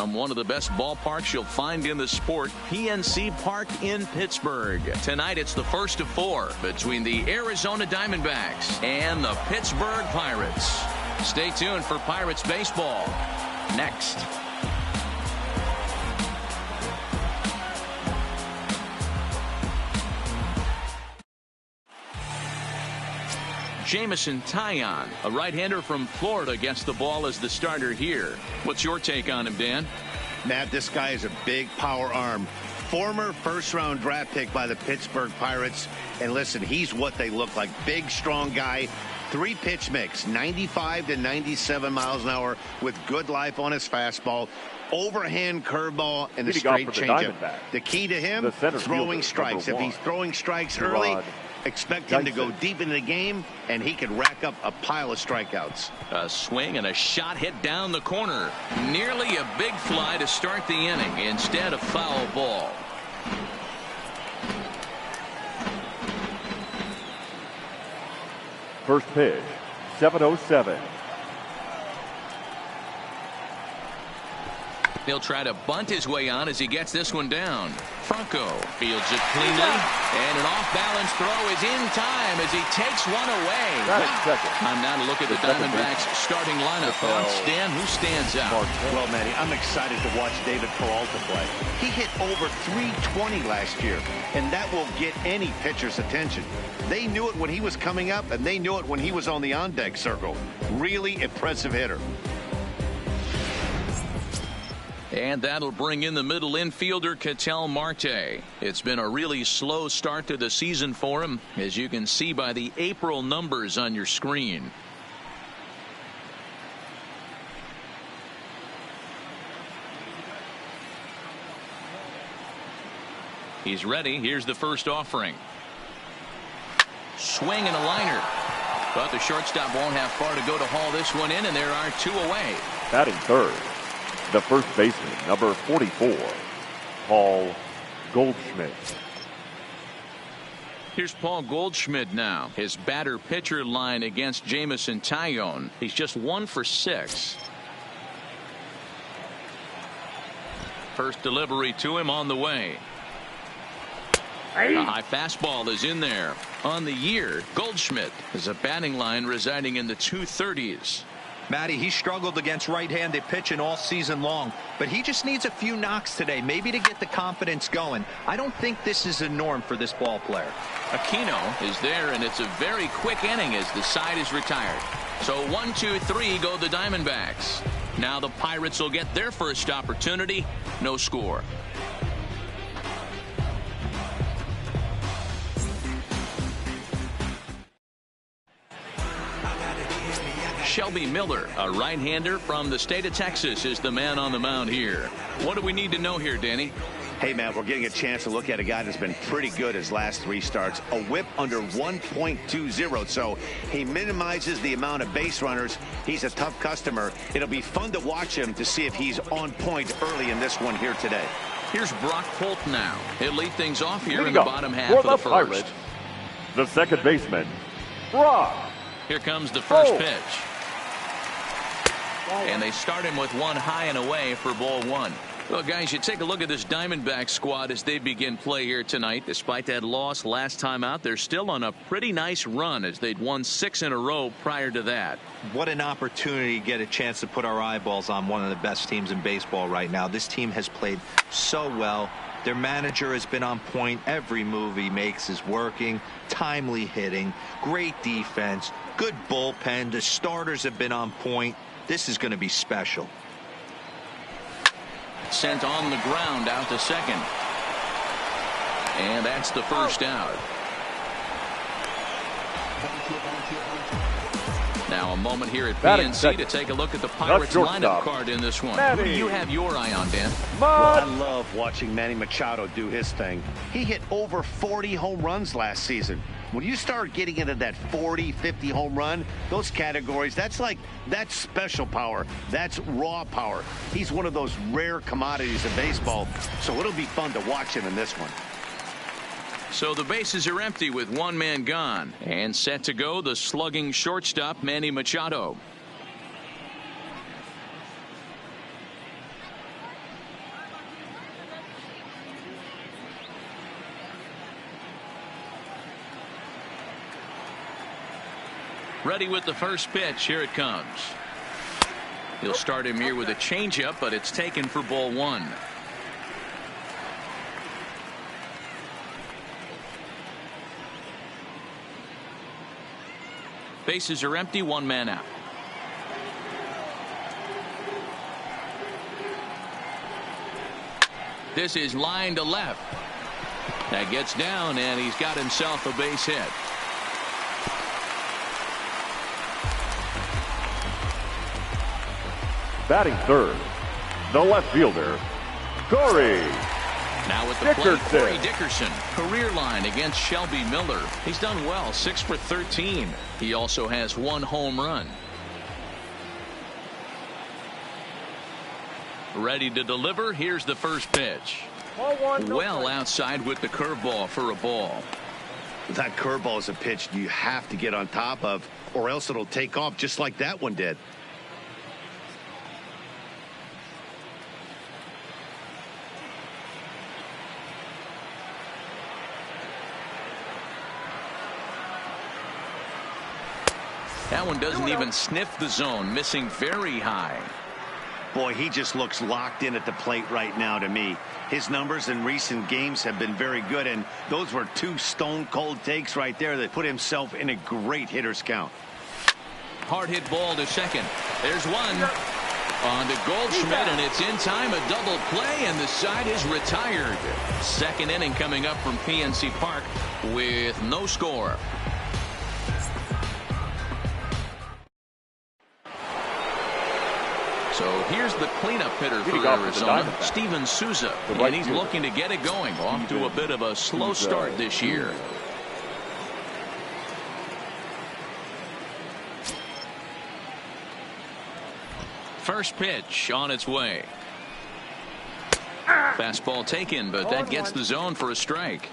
from one of the best ballparks you'll find in the sport, PNC Park in Pittsburgh. Tonight it's the first of 4 between the Arizona Diamondbacks and the Pittsburgh Pirates. Stay tuned for Pirates baseball next. Jameson Taillon, a right-hander from Florida, gets the ball as the starter here. What's your take on him, Dan? Matt, this guy is a big power arm. Former first-round draft pick by the Pittsburgh Pirates. And listen, he's what they look like. Big, strong guy. 3-pitch mix, 95 to 97 miles an hour with good life on his fastball. Overhand curveball and the straight changeup. The key to him, throwing strikes. If he's throwing strikes early, expect him to go deep into the game, and he could rack up a pile of strikeouts. A swing and a shot hit down the corner. Nearly a big fly to start the inning. Instead, a foul ball. First pitch, 7:07. He'll try to bunt his way on as he gets this one down. Franco fields it cleanly, and an off-balance throw is in time as he takes one away. Time now to look at the Diamondbacks starting lineup. Dan, who stands out? Well, Manny, I'm excited to watch David Peralta play. He hit over 320 last year, and that will get any pitcher's attention. They knew it when he was coming up, and they knew it when he was on the on-deck circle. Really impressive hitter. And that'll bring in the middle infielder, Ketel Marte. It's been a really slow start to the season for him, as you can see by the April numbers on your screen. He's ready. Here's the first offering. Swing and a liner. But the shortstop won't have far to go to haul this one in, and there are 2 away. Batting third, the first baseman, number 44, Paul Goldschmidt. Here's Paul Goldschmidt now. His batter-pitcher line against Jameson Taillon. He's just 1 for 6. First delivery to him on the way. A high fastball is in there. On the year, Goldschmidt is a batting line residing in the 230s. Matty, he struggled against right-handed pitching all season long, but he just needs a few knocks today, maybe to get the confidence going. I don't think this is a norm for this ball player. Aquino is there, and it's a very quick inning as the side is retired. So 1, 2, 3 go the Diamondbacks. Now the Pirates will get their first opportunity. No score. Shelby Miller, a right-hander from the state of Texas, is the man on the mound here. What do we need to know here, Danny? Hey, man, we're getting a chance to look at a guy that's been pretty good his last 3 starts. A whip under 1.20, so he minimizes the amount of base runners. He's a tough customer. It'll be fun to watch him to see if he's on point early in this one here today. Here's Brock Holt now. He'll lead things off here in the bottom half of the first. Pirates, the second baseman, Brock. Here comes the first pitch. And they start him with one high and away for ball 1. Well, guys, you take a look at this Diamondback squad as they begin play here tonight. Despite that loss last time out, they're still on a pretty nice run as they'd won 6 in a row prior to that. What an opportunity to get a chance to put our eyeballs on one of the best teams in baseball right now. This team has played so well. Their manager has been on point. Every move he makes is working. Timely hitting, great defense, good bullpen. The starters have been on point. This is going to be special. Sent on the ground out to second. And that's the first out. Now a moment here at PNC to take a look at the Pirates lineup card in this one. Who do you have your eye on, Dan? Well, I love watching Manny Machado do his thing. He hit over 40 home runs last season. When you start getting into that 40, 50 home run, those categories, that's special power. That's raw power. He's one of those rare commodities in baseball, so it'll be fun to watch him in this one. So the bases are empty with 1 man gone. And set to go the slugging shortstop, Manny Machado. Ready with the first pitch. Here it comes. He'll start him here with a changeup, but it's taken for ball one. Bases are empty, one man out. This is line to left. That gets down, and he's got himself a base hit. Batting third, the left fielder, Corey. Now with the plate, Corey Dickerson. Career line against Shelby Miller. He's done well, 6 for 13. He also has 1 home run. Ready to deliver. Here's the first pitch. Well outside with the curveball for a ball. That curveball is a pitch you have to get on top of, or else it'll take off just like that one did. That one doesn't even sniff the zone, missing very high. Boy, he just looks locked in at the plate right now to me. His numbers in recent games have been very good, and those were 2 stone-cold takes right there that put himself in a great hitter's count. Hard hit ball to second. There's one. On to Goldschmidt, and it's in time. A double play, and the side is retired. Second inning coming up from PNC Park with no score. So here's the cleanup hitter for Arizona, Steven Souza, and he's looking to get it going. Off to a bit of a slow start this year. First pitch on its way. Fastball taken, but that gets the zone for a strike.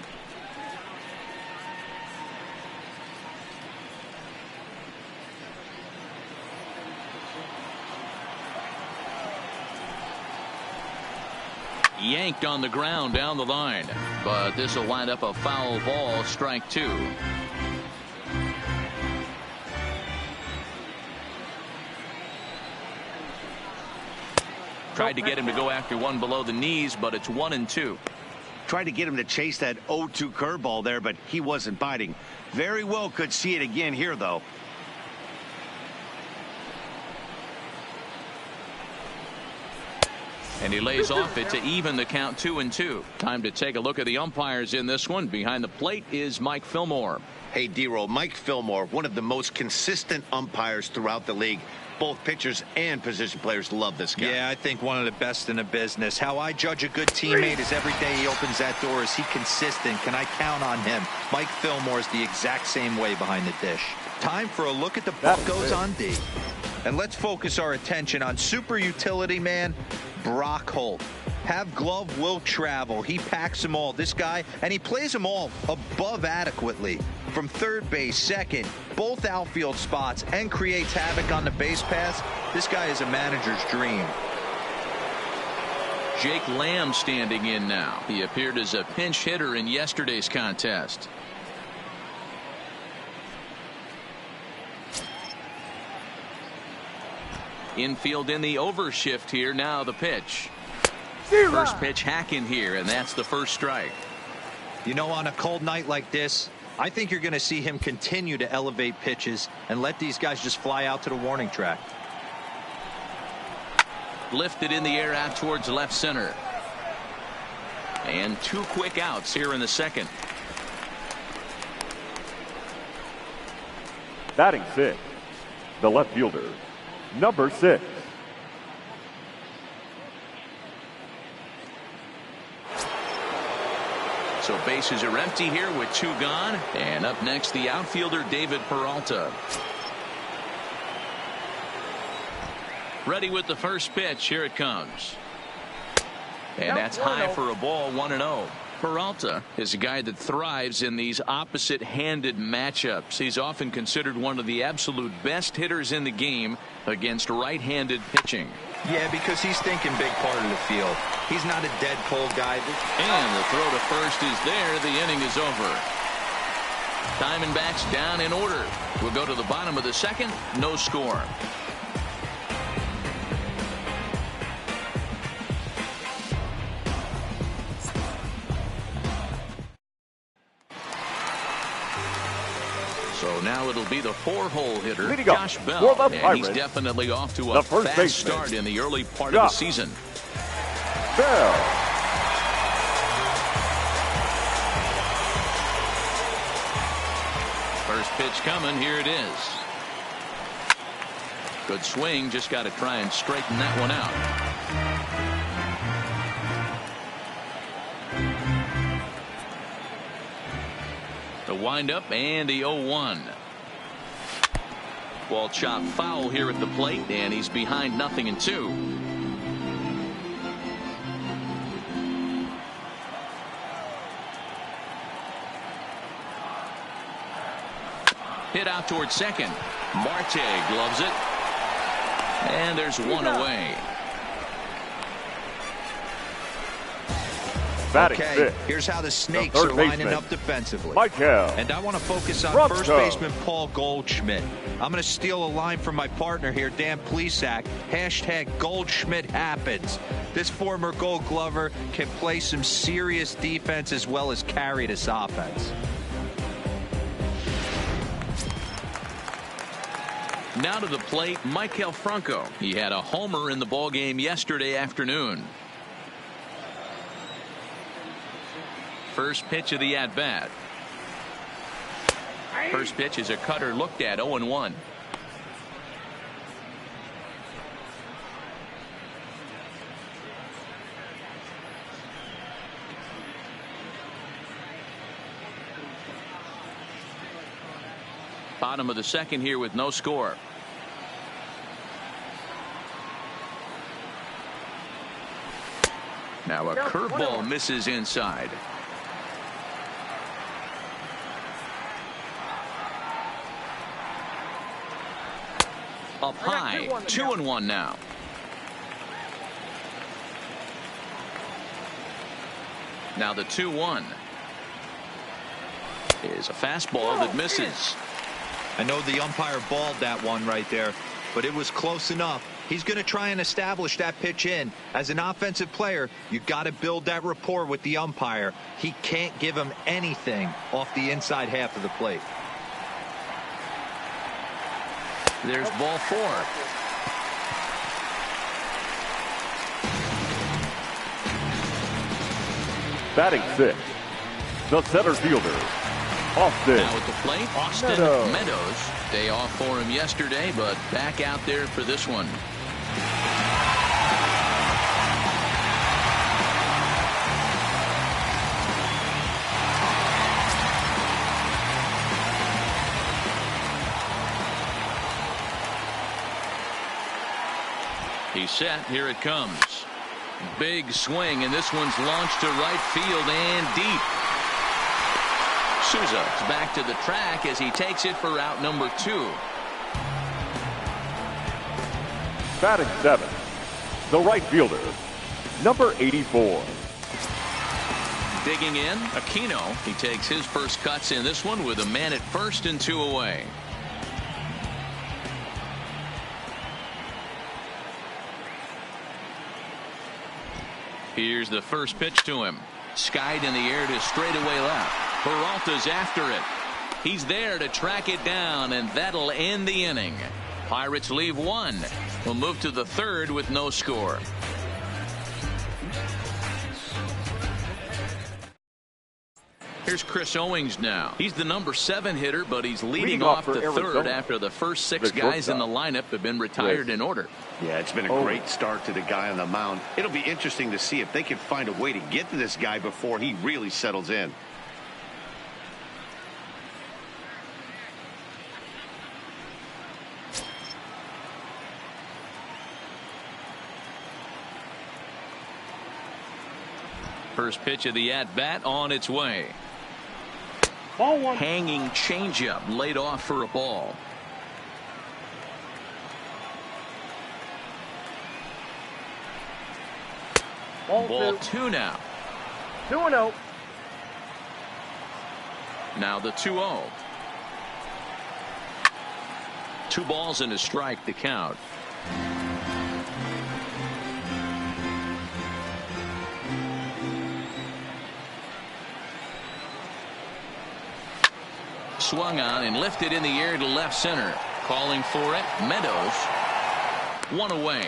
Yanked on the ground down the line, but this will wind up a foul ball, strike 2. Tried to get him to go after one below the knees, but it's 1-2. Tried to get him to chase that 0-2 curveball there, but he wasn't biting. Very well could see it again here, though. And he lays off it to even the count 2-2. Time to take a look at the umpires in this one. Behind the plate is Mike Fillmore. Hey, D-Roll, Mike Fillmore, one of the most consistent umpires throughout the league. Both pitchers and position players love this guy. Yeah, I think one of the best in the business. How I judge a good teammate is every day he opens that door. Is he consistent? Can I count on him? Mike Fillmore is the exact same way behind the dish. Time for a look at the Buccos on D. And let's focus our attention on super utility man Brock Holt. Have glove will travel. He packs them all. This guy, and he plays them all above adequately. From third base, second, both outfield spots, and creates havoc on the base pass. This guy is a manager's dream. Jake Lamb standing in now. He appeared as a pinch hitter in yesterday's contest. Infield in the overshift here. Now the pitch. First pitch hacking here, and that's the first strike. You know, on a cold night like this, I think you're going to see him continue to elevate pitches and let these guys just fly out to the warning track. Lifted in the air out towards left center. And 2 quick outs here in the second. Batting 6, the left fielder, number 6. So bases are empty here with 2 gone. And up next, the outfielder David Peralta. Ready with the first pitch. Here it comes. And that's high for a ball, 1-0. Peralta is a guy that thrives in these opposite-handed matchups. He's often considered one of the absolute best hitters in the game against right-handed pitching. Yeah, because he's thinking big part of the field. He's not a dead cold guy. And the throw to first is there. The inning is over. Diamondbacks down in order. We'll go to the bottom of the second. No score. So now it'll be the 4-hole hitter, Leading Josh up Bell. for the And he's Pirates, definitely off to a first fast baseman, start in the early part of the season. Bell. First pitch coming. Here it is. Good swing. Just got to try and straighten that one out. The windup and the 0-1. Ball chopped foul here at the plate, and he's behind 0-2. Hit out towards second. Marte gloves it. And there's one away. Okay, here's how the Snakes are lining up defensively. And I want to focus on first baseman Paul Goldschmidt. I'm going to steal a line from my partner here, Dan Plesac. Hashtag Goldschmidt happens. This former Gold Glover can play some serious defense as well as carry this offense. Now to the plate, Maikel Franco. He had a homer in the ballgame yesterday afternoon. First pitch of the at-bat. First pitch is a cutter looked at, 0-1. Bottom of the second here with no score. Now a curveball misses inside. Up high, 2-1 now. Now the 2-1 is a fastball that misses. I know the umpire balled that one right there, but it was close enough. He's going to try and establish that pitch in. As an offensive player, you got to build that rapport with the umpire. He can't give him anything off the inside half of the plate. There's ball 4. Batting 6, the center fielder, Austin. Now at the plate, Austin Meadows. Day off for him yesterday, but back out there for this one. He's set. Here it comes. Big swing, and this one's launched to right field and deep. Souza's back to the track as he takes it for out number 2. Batting 7, the right fielder, number 84. Digging in, Aquino. He takes his first cuts in this one with a man at first and 2 away. Here's the first pitch to him. Skied in the air to straightaway left. Peralta's after it. He's there to track it down, and that'll end the inning. Pirates leave 1. We'll move to the 3rd with no score. Here's Chris Owings now. He's the number 7 hitter, but he's leading off the 3rd after the first 6 guys in the lineup have been retired in order. Yeah, it's been a great start to the guy on the mound. It'll be interesting to see if they can find a way to get to this guy before he really settles in. First pitch of the at-bat on its way. Ball 1. Hanging changeup laid off for a ball. Ball 2 now. 2-0. Now the 2-0. 2 balls and a strike to count. Swung on and lifted in the air to left center. Calling for it, Meadows. 1 away.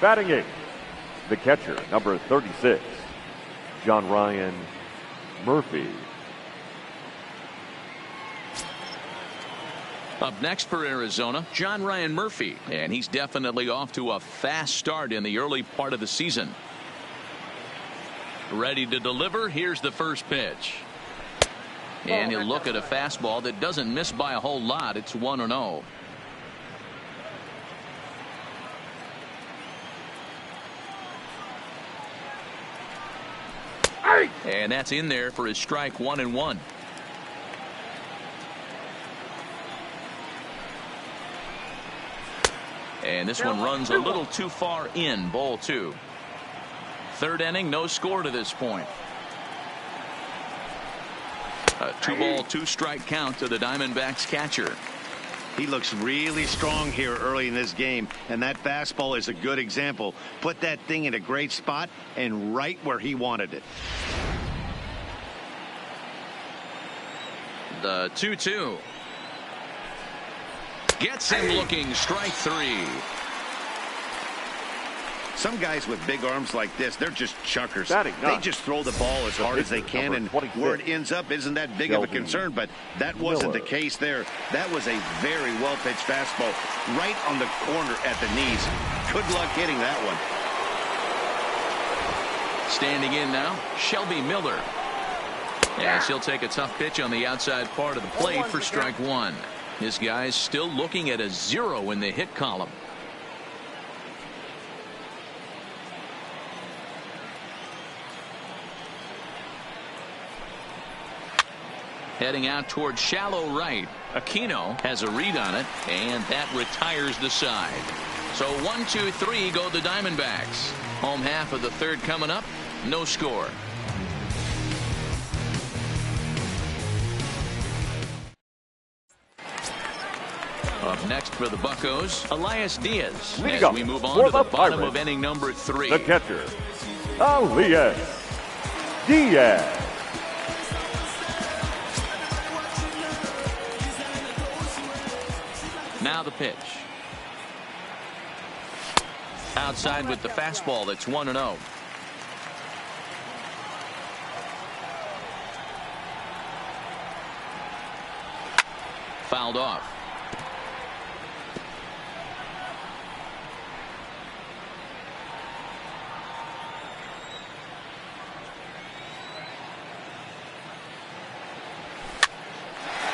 Batting 8th, the catcher, number 36, John Ryan Murphy. Up next for Arizona, John Ryan Murphy, and he's definitely off to a fast start in the early part of the season. Ready to deliver. Here's the first pitch. And he'll look at a fastball that doesn't miss by a whole lot. It's 1-0. And that's in there for his strike. 1-1. And this one runs a little too far in. Ball 2. 3rd inning, no score to this point. A 2-ball, 2-strike count to the Diamondbacks catcher. He looks really strong here early in this game, and that fastball is a good example. Put that thing in a great spot and right where he wanted it. The 2-2. Gets him looking. Strike 3. Some guys with big arms like this, they're just chuckers. Batting They nine. just throw the ball as hard as they can, and where it ends up isn't that big of a concern, but that wasn't the case there. That was a very well-pitched fastball right on the corner at the knees. Good luck hitting that one. Standing in now, Shelby Miller. Yes, he'll take a tough pitch on the outside part of the plate for strike 1. This guy's still looking at a 0 in the hit column. Heading out towards shallow right. Aquino has a read on it, and that retires the side. So 1-2-3 go the Diamondbacks. Home half of the 3rd coming up. No score. Up next for the Buccos, Elias Diaz. As we move on to the bottom of inning number 3. The catcher, Elias Diaz. Now the pitch. Outside with the fastball. That's 1-0. Fouled off.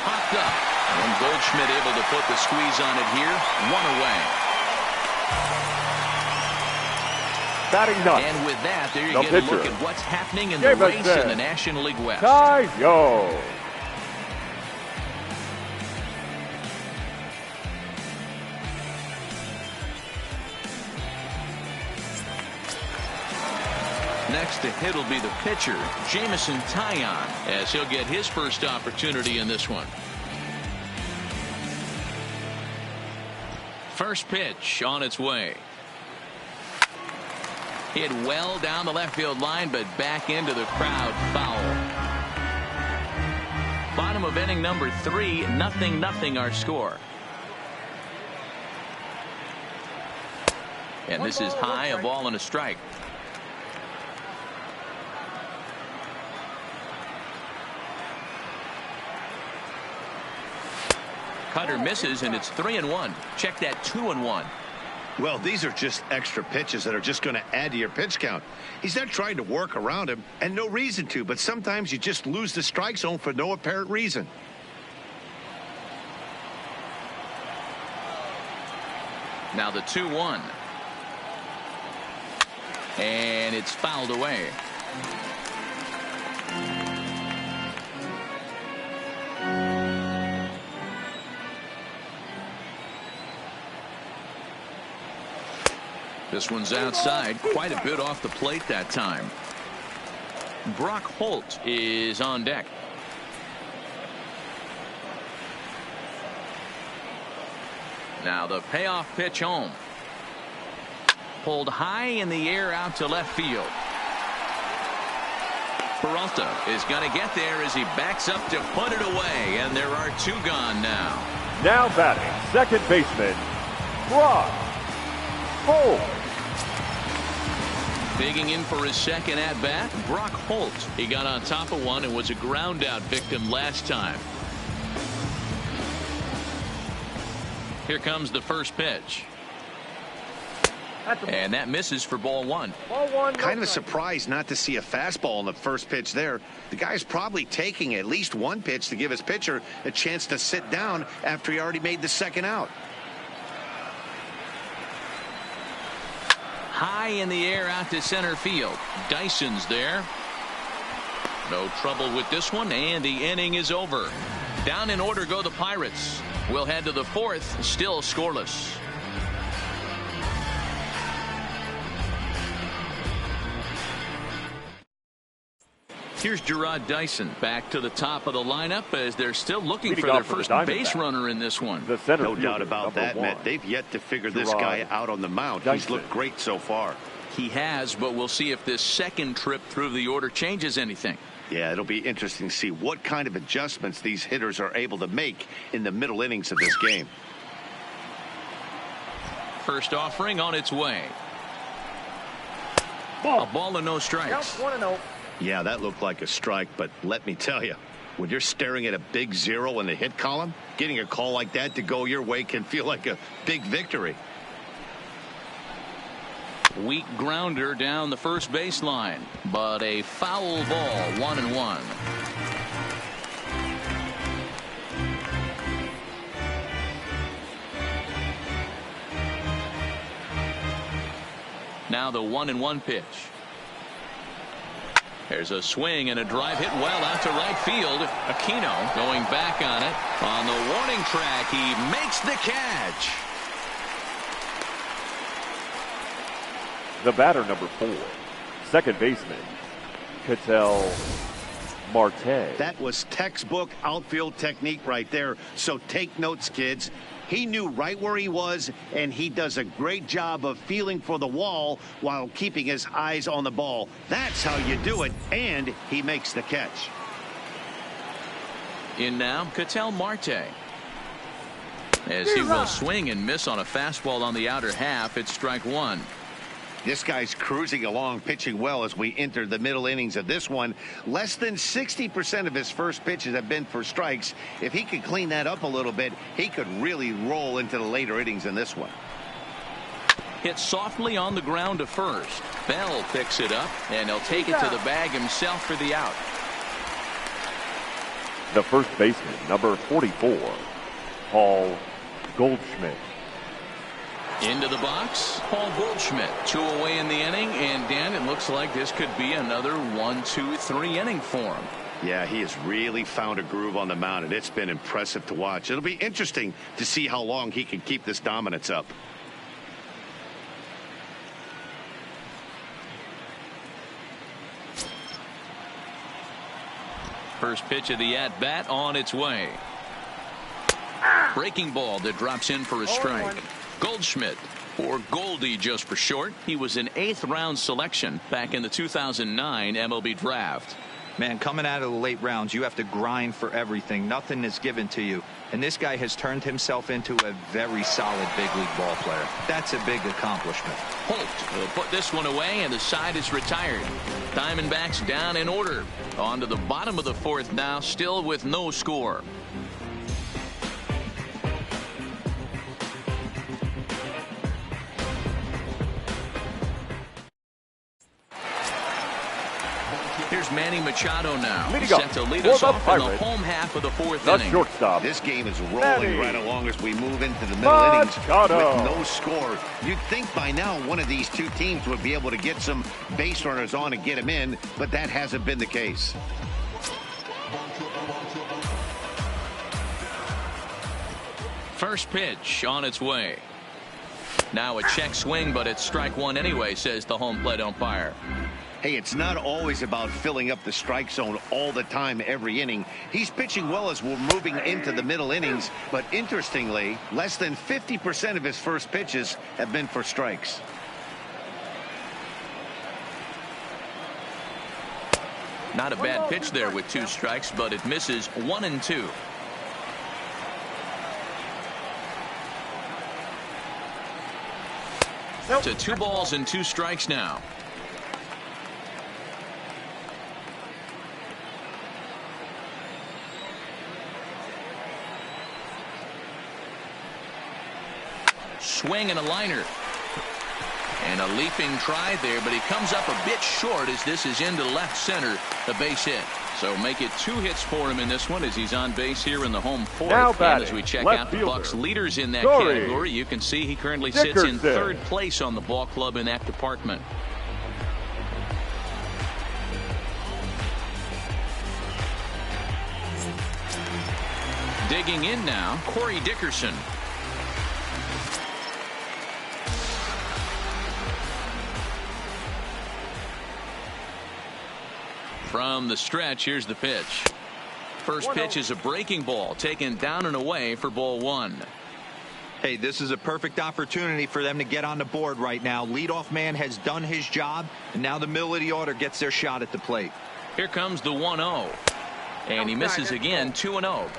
Popped up. And Goldschmidt able to put the squeeze on it here. 1 away. Batting 9. And with that, there you The get a pitcher, look at what's happening in the race in the National League West. Yo. Next to hit will be the pitcher, Jameson Taillon, as he'll get his first opportunity in this one. First pitch on its way. Hit well down the left field line, but back into the crowd. Foul. Bottom of inning number 3, 0-0 our score. And this is high, a ball and a strike. Cutter misses, and it's 3-1. Check that 2-1. Well, these are just extra pitches that are just going to add to your pitch count. He's not trying to work around him, and no reason to, but sometimes you just lose the strike zone for no apparent reason. Now the 2-1. And it's fouled away. This one's outside, quite a bit off the plate that time. Brock Holt is on deck. Now the payoff pitch home. Pulled high in the air out to left field. Peralta is going to get there as he backs up to put it away, and there are 2 gone now. Now batting, second baseman, Brock Holt. Digging in for his second at-bat, Brock Holt. He got on top of one and was a ground-out victim last time. Here comes the first pitch. And that misses for ball 1. Kind of a surprise not to see a fastball on the first pitch there. The guy's probably taking at least one pitch to give his pitcher a chance to sit down after he already made the second out. High in the air out to center field. Dyson's there. No trouble with this one, and the inning is over. Down in order go the Pirates. We'll head to the 4th, still scoreless. Here's Gerard Dyson back to the top of the lineup as they're still looking for their first base runner in this one. No doubt about that, Matt. They've yet to figure this guy out on the mound. He's looked great so far. He has, but we'll see if this second trip through the order changes anything. Yeah, it'll be interesting to see what kind of adjustments these hitters are able to make in the middle innings of this game. First offering on its way. A ball and no strikes. 1-0. Yeah, that looked like a strike, but let me tell you, when you're staring at a big 0 in the hit column, getting a call like that to go your way can feel like a big victory. Weak grounder down the first baseline, but a foul ball, 1-1. Now the 1-1 pitch. There's a swing and a drive hit well out to right field. Aquino going back on it. On the warning track, he makes the catch. The batter, number 4, second baseman, Ketel Marte. That was textbook outfield technique right there. So take notes, kids. He knew right where he was, and he does a great job of feeling for the wall while keeping his eyes on the ball. That's how you do it, and he makes the catch. In now, Ketel Marte. As he will swing and miss on a fastball on the outer half, it's strike 1. This guy's cruising along, pitching well as we enter the middle innings of this one. Less than 60% of his first pitches have been for strikes. If he could clean that up a little bit, he could really roll into the later innings in this one. Hit softly on the ground to first. Bell picks it up, and he'll take it to the bag himself for the out. The first baseman, number 44, Paul Goldschmidt. Into the box, Paul Goldschmidt. 2 away in the inning, and Dan, it looks like this could be another 1-2-3 inning for him. Yeah, he has really found a groove on the mound, and it's been impressive to watch. It'll be interesting to see how long he can keep this dominance up. First pitch of the at-bat on its way. Breaking ball that drops in for a strike. Goldschmidt, or Goldie just for short. He was an 8th round selection back in the 2009 MLB draft. Man, coming out of the late rounds, you have to grind for everything. Nothing is given to you. And this guy has turned himself into a very solid big league ball player. That's a big accomplishment. Holt will put this one away, and the side is retired. Diamondbacks down in order. On to the bottom of the 4th now, still with no score. Here's Manny Machado now. Set to lead us off in the home half of the 4th inning. Shortstop. This game is rolling right along as we move into the middle innings with no score. You'd think by now one of these two teams would be able to get some base runners on and get them in, but that hasn't been the case. First pitch on its way. Now a check swing, but it's strike 1 anyway, says the home plate umpire. Hey, it's not always about filling up the strike zone all the time every inning. He's pitching well as we're moving into the middle innings, but interestingly, less than 50% of his first pitches have been for strikes. Not a bad pitch there with 2 strikes, but it misses 1-2. To 2 balls and 2 strikes now. Swing and a liner. And a leaping try there, but he comes up a bit short as this is into left center, the base hit. So make it 2 hits for him in this one as he's on base here in the home 4th. Now and as we check out the Bucs leaders in that category, you can see he currently sits in 3rd place on the ball club in that department. Digging in now, Corey Dickerson. From the stretch, here's the pitch. First pitch is a breaking ball taken down and away for ball 1. Hey, this is a perfect opportunity for them to get on the board right now. Leadoff man has done his job, and now the middle of the order gets their shot at the plate. Here comes the 1-0. And he misses again, 2-0.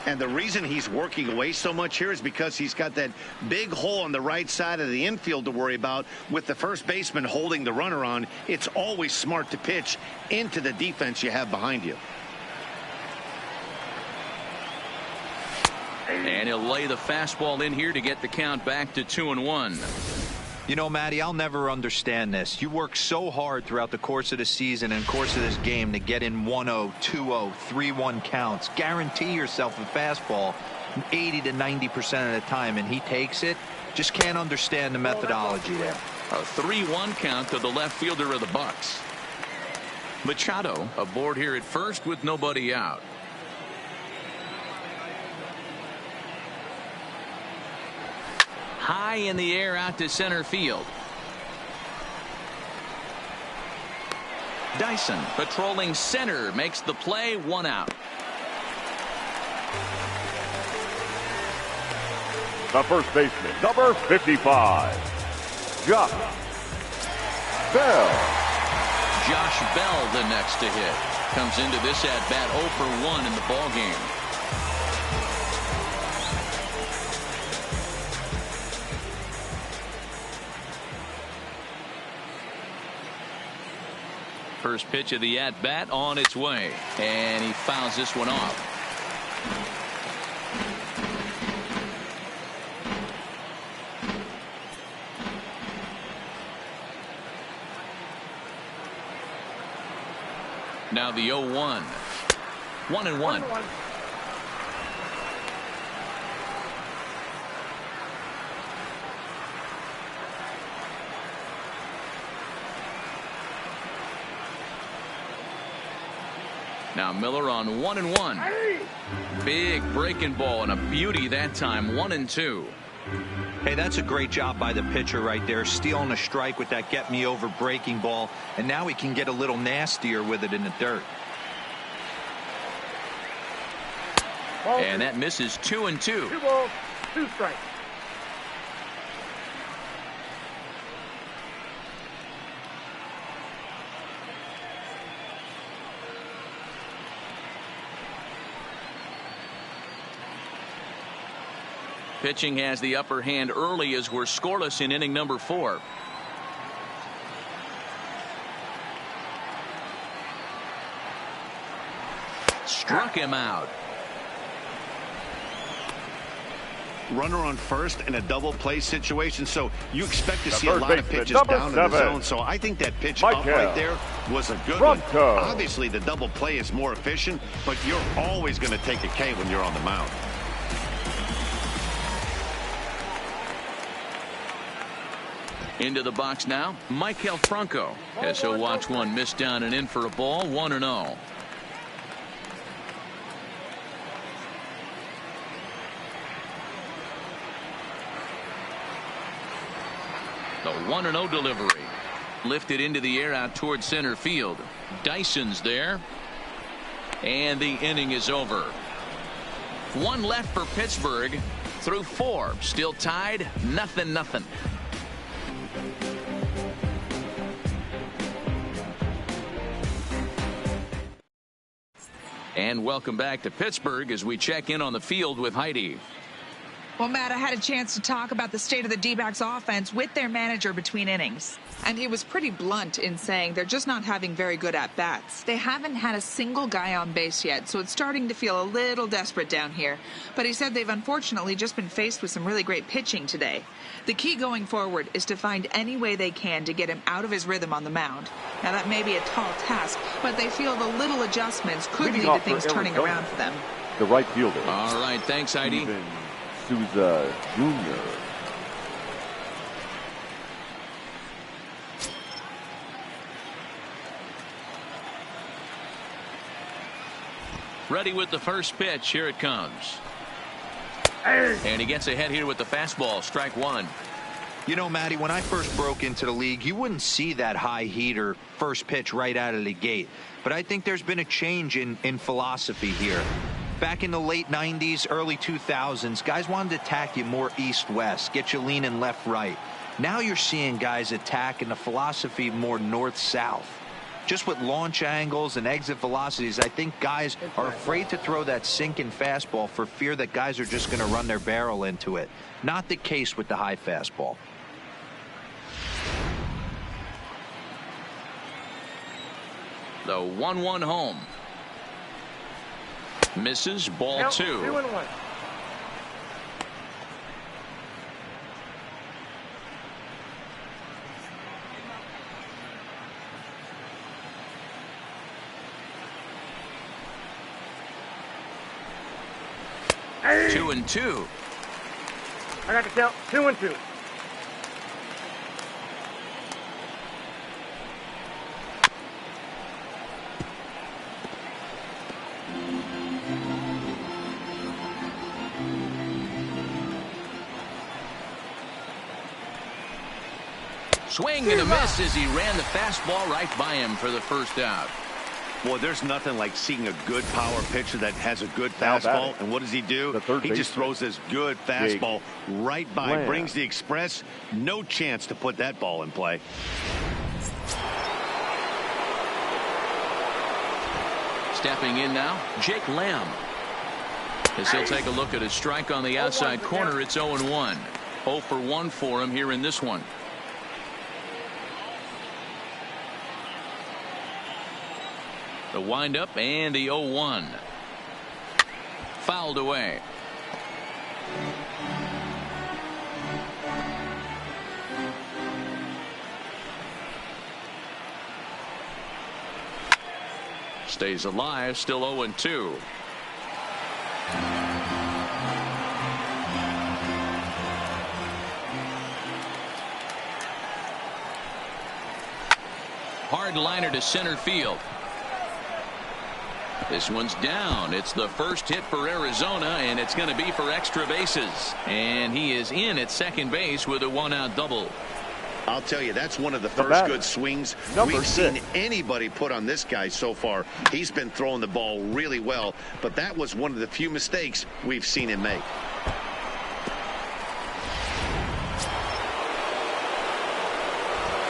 And the reason he's working away so much here is because he's got that big hole on the right side of the infield to worry about. With the first baseman holding the runner on, it's always smart to pitch into the defense you have behind you. And he'll lay the fastball in here to get the count back to 2-1. You know, Matty, I'll never understand this. You work so hard throughout the course of the season and course of this game to get in 1-0, 2-0, 3-1 counts. Guarantee yourself a fastball 80 to 90% of the time, and he takes it. Just can't understand the methodology there. A 3-1 count to the left fielder of the Bucs. Machado aboard here at first with nobody out. High in the air out to center field. Dyson patrolling center makes the play, 1 out. The first baseman, number 55, Josh Bell. Josh Bell the next to hit. Comes into this at bat 0 for 1 in the ball game. First pitch of the at-bat on its way, and he fouls this one off. Now the 0-1. 1-1. Now Miller on 1-1. Big breaking ball and a beauty that time. 1-2. Hey, that's a great job by the pitcher right there, stealing a strike with that get me over breaking ball, and now he can get a little nastier with it in the dirt. And that misses 2-2. 2 balls, 2 strikes. Pitching has the upper hand early as we're scoreless in inning number 4. Struck him out. Runner on first in a double play situation, so you expect to see a lot of pitches down in the zone. So I think that pitch up right there was a good one. Obviously the double play is more efficient, but you're always going to take a K when you're on the mound. Into the box now, Michael Franco, as he'll watch one miss down and in for a ball. 1-0. The 1-0 delivery. Lifted into the air out towards center field. Dyson's there. And the inning is over. One left for Pittsburgh through 4. Still tied, 0-0. And welcome back to Pittsburgh as we check in on the field with Heidi. Well, Matt, I had a chance to talk about the state of the D-backs offense with their manager between innings. And he was pretty blunt in saying they're just not having very good at-bats. They haven't had a single guy on base yet, so it's starting to feel a little desperate down here. But he said they've unfortunately just been faced with some really great pitching today. The key going forward is to find any way they can to get him out of his rhythm on the mound. Now, that may be a tall task, but they feel the little adjustments could lead to things turning around for them. The right fielder. All right, thanks, Heidi. Souza Jr. Ready with the first pitch. Here it comes. And he gets ahead here with the fastball. Strike one. You know, Matty, when I first broke into the league, you wouldn't see that high heater first pitch right out of the gate. But I think there's been a change in philosophy here. Back in the late 90s, early 2000s, guys wanted to attack you more east-west, get you leaning left-right. Now you're seeing guys attack in the philosophy more north-south. Just with launch angles and exit velocities, I think guys are afraid to throw that sinking fastball for fear that guys are just going to run their barrel into it. Not the case with the high fastball. The 1-1 home. Misses. Ball Count 2. 2-1. Hey. 2-2. I got the count. 2-2. Swing and a miss as he ran the fastball right by him for the first out. Boy, there's nothing like seeing a good power pitcher that has a good fastball. And what does he do? He just throws this good fastball right by, brings the express. No chance to put that ball in play. Stepping in now, Jake Lamb. As he'll take a look at his strike on the outside corner, it's 0-1. 0 for 1 for him here in this one. The windup and the 0-1. Fouled away. Stays alive, still 0-2. Hard liner to center field. This one's down. It's the first hit for Arizona, and it's going to be for extra bases. And he is in at second base with a 1-out double. I'll tell you, that's one of the first good swings we've seen anybody put on this guy so far. He's been throwing the ball really well, but that was one of the few mistakes we've seen him make.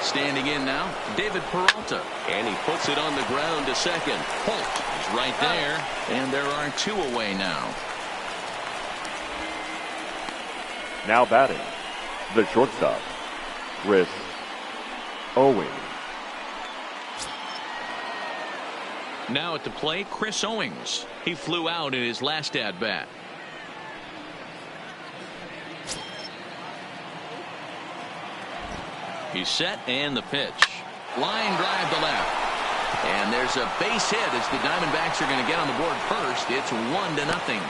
Standing in now, David Peralta. And he puts it on the ground to second. Holt is right there. And there are 2 away now. Now batting, the shortstop, Chris Owings. Now at the plate, Chris Owings. He flew out in his last at-bat. He's set, and the pitch. Line drive to left. And there's a base hit as the Diamondbacks are going to get on the board first. It's 1-0.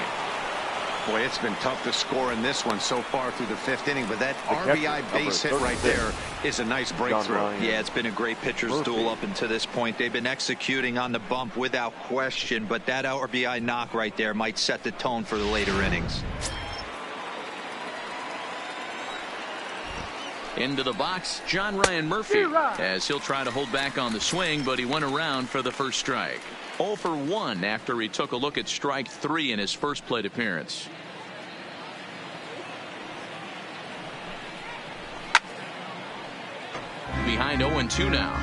Boy, it's been tough to score in this one so far through the 5th inning, but that RBI base hit right there is a nice breakthrough. Yeah, it's been a great pitcher's duel up until this point. They've been executing on the bump without question, but that RBI knock right there might set the tone for the later innings. Into the box, John Ryan Murphy, as he'll try to hold back on the swing, but he went around for the first strike. 0 for 1 after he took a look at strike 3 in his first plate appearance. Behind 0-2 now.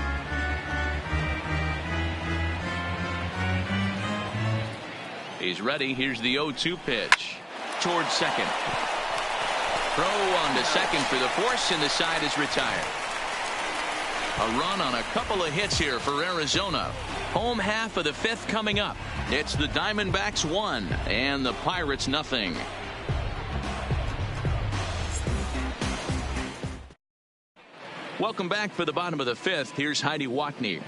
He's ready. Here's the 0-2 pitch. Towards second. Throw on to second for the force, and the side is retired. A run on a couple of hits here for Arizona. Home half of the 5th coming up. It's the Diamondbacks 1 and the Pirates nothing. Welcome back for the bottom of the 5th. Here's Heidi Wackney.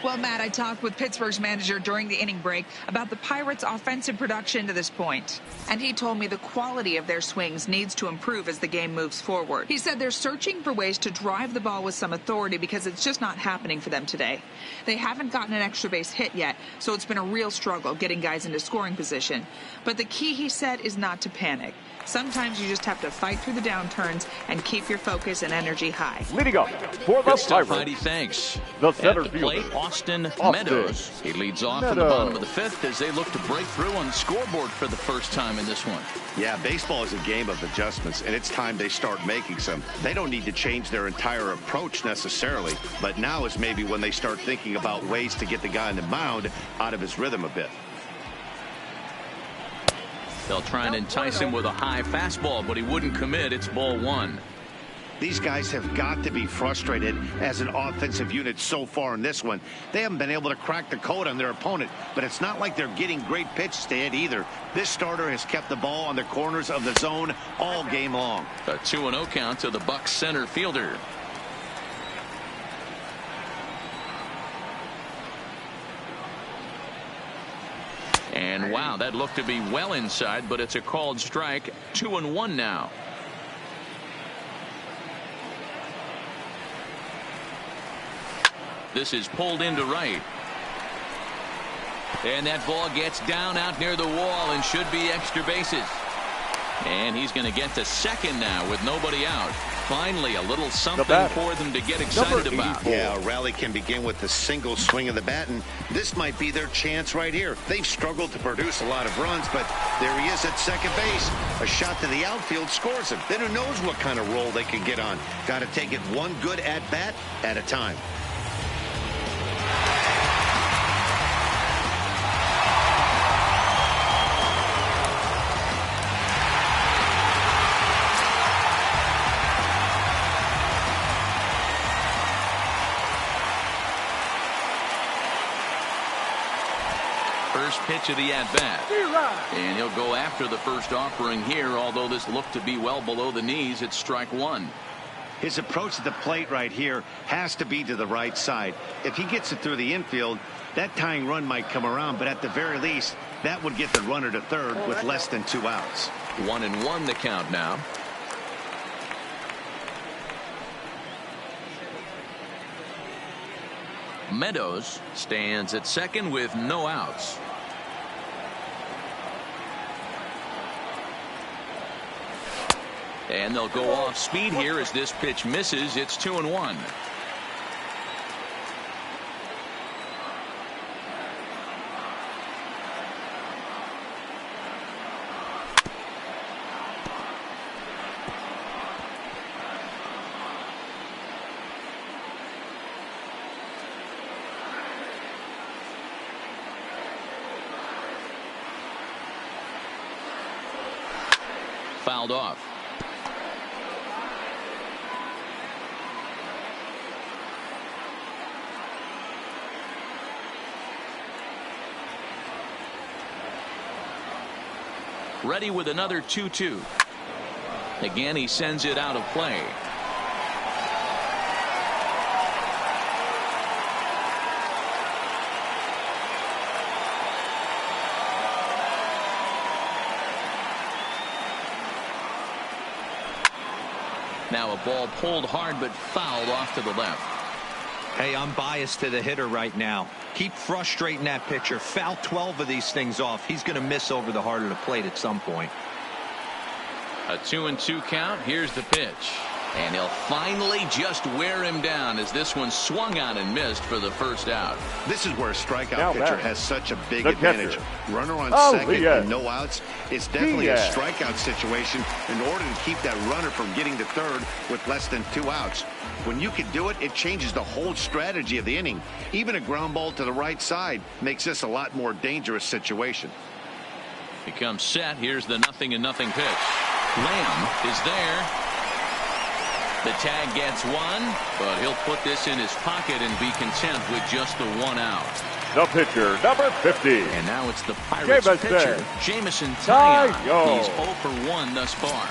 Well, Matt, I talked with Pittsburgh's manager during the inning break about the Pirates' offensive production to this point. And he told me the quality of their swings needs to improve as the game moves forward. He said they're searching for ways to drive the ball with some authority because it's just not happening for them today. They haven't gotten an extra base hit yet, so it's been a real struggle getting guys into scoring position. But the key, he said, is not to panic. Sometimes you just have to fight through the downturns and keep your focus and energy high. Leading up for the Pirates, Heidi, thanks. the center At the plate, fielder, Austin Meadows. He leads off in the bottom of the 5th as they look to break through on the scoreboard for the first time in this one. Yeah, baseball is a game of adjustments, and it's time they start making some. They don't need to change their entire approach necessarily, but now is maybe when they start thinking about ways to get the guy on the mound out of his rhythm a bit. They'll try and entice him with a high fastball, but he wouldn't commit. It's ball 1. These guys have got to be frustrated as an offensive unit so far in this one. They haven't been able to crack the code on their opponent, but it's not like they're getting great pitches to hit either. This starter has kept the ball on the corners of the zone all game long. A 2-0 count to the Bucs center fielder. And wow, that looked to be well inside, but it's a called strike. 2-1 now. This is pulled into right. And that ball gets down out near the wall and should be extra bases. And he's going to get to second now with nobody out. Finally, a little something for them to get excited about. Yeah, a rally can begin with a single swing of the bat, and this might be their chance right here. They've struggled to produce a lot of runs, but there he is at second base. A shot to the outfield scores him. Then who knows what kind of roll they can get on. Got to take it one good at-bat at a time. First pitch of the at-bat. And he'll go after the first offering here, although this looked to be well below the knees. It's strike 1. His approach to the plate right here has to be to the right side. If he gets it through the infield, that tying run might come around, but at the very least, that would get the runner to third with less than 2 outs. 1-1 the count now. Meadows stands at second with no outs. And they'll go off speed here as this pitch misses. It's 2-1. Fouled off. Ready with another 2-2. Again, he sends it out of play. Now a ball pulled hard but fouled off to the left. Hey, I'm biased to the hitter right now. Keep frustrating that pitcher. Foul 12 of these things off. He's going to miss over the heart of the plate at some point. A 2-2 count. Here's the pitch. And he'll finally just wear him down as this one swung on and missed for the first out. This is where a strikeout pitcher has such a big the advantage. catcher. Runner on Oh, second yes. and no outs. It's definitely a strikeout situation in order to keep that runner from getting to third with less than 2 outs. When you can do it, it changes the whole strategy of the inning. Even a ground ball to the right side makes this a lot more dangerous situation. He comes set. Here's the 0-0 pitch. Lamb is there. The tag gets one, but he'll put this in his pocket and be content with just the 1 out. The pitcher, number 50. And now it's the Pirates pitcher, Jameson Taillon. Taillon. He's 0 for 1 thus far.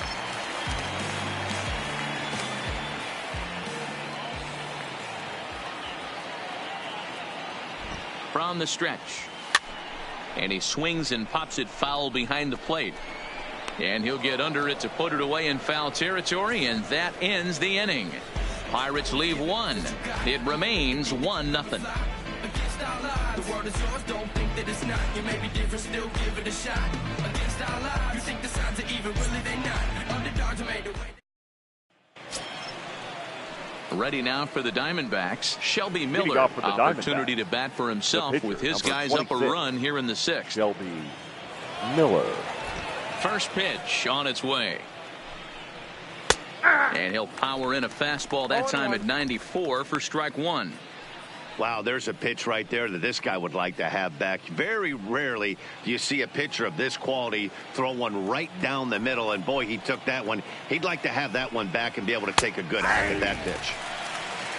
From the stretch. And he swings and pops it foul behind the plate. And he'll get under it to put it away in foul territory, and that ends the inning. Pirates leave 1. It remains 1-0. Ready now for the Diamondbacks. Shelby Miller, opportunity to bat for himself with his guys up a run here in the 6th. Shelby Miller. First pitch on its way. And he'll power in a fastball that time at 94 for strike 1. Wow, there's a pitch right there that this guy would like to have back. Very rarely do you see a pitcher of this quality throw one right down the middle, and boy, he took that one. He'd like to have that one back and be able to take a good hack at that pitch.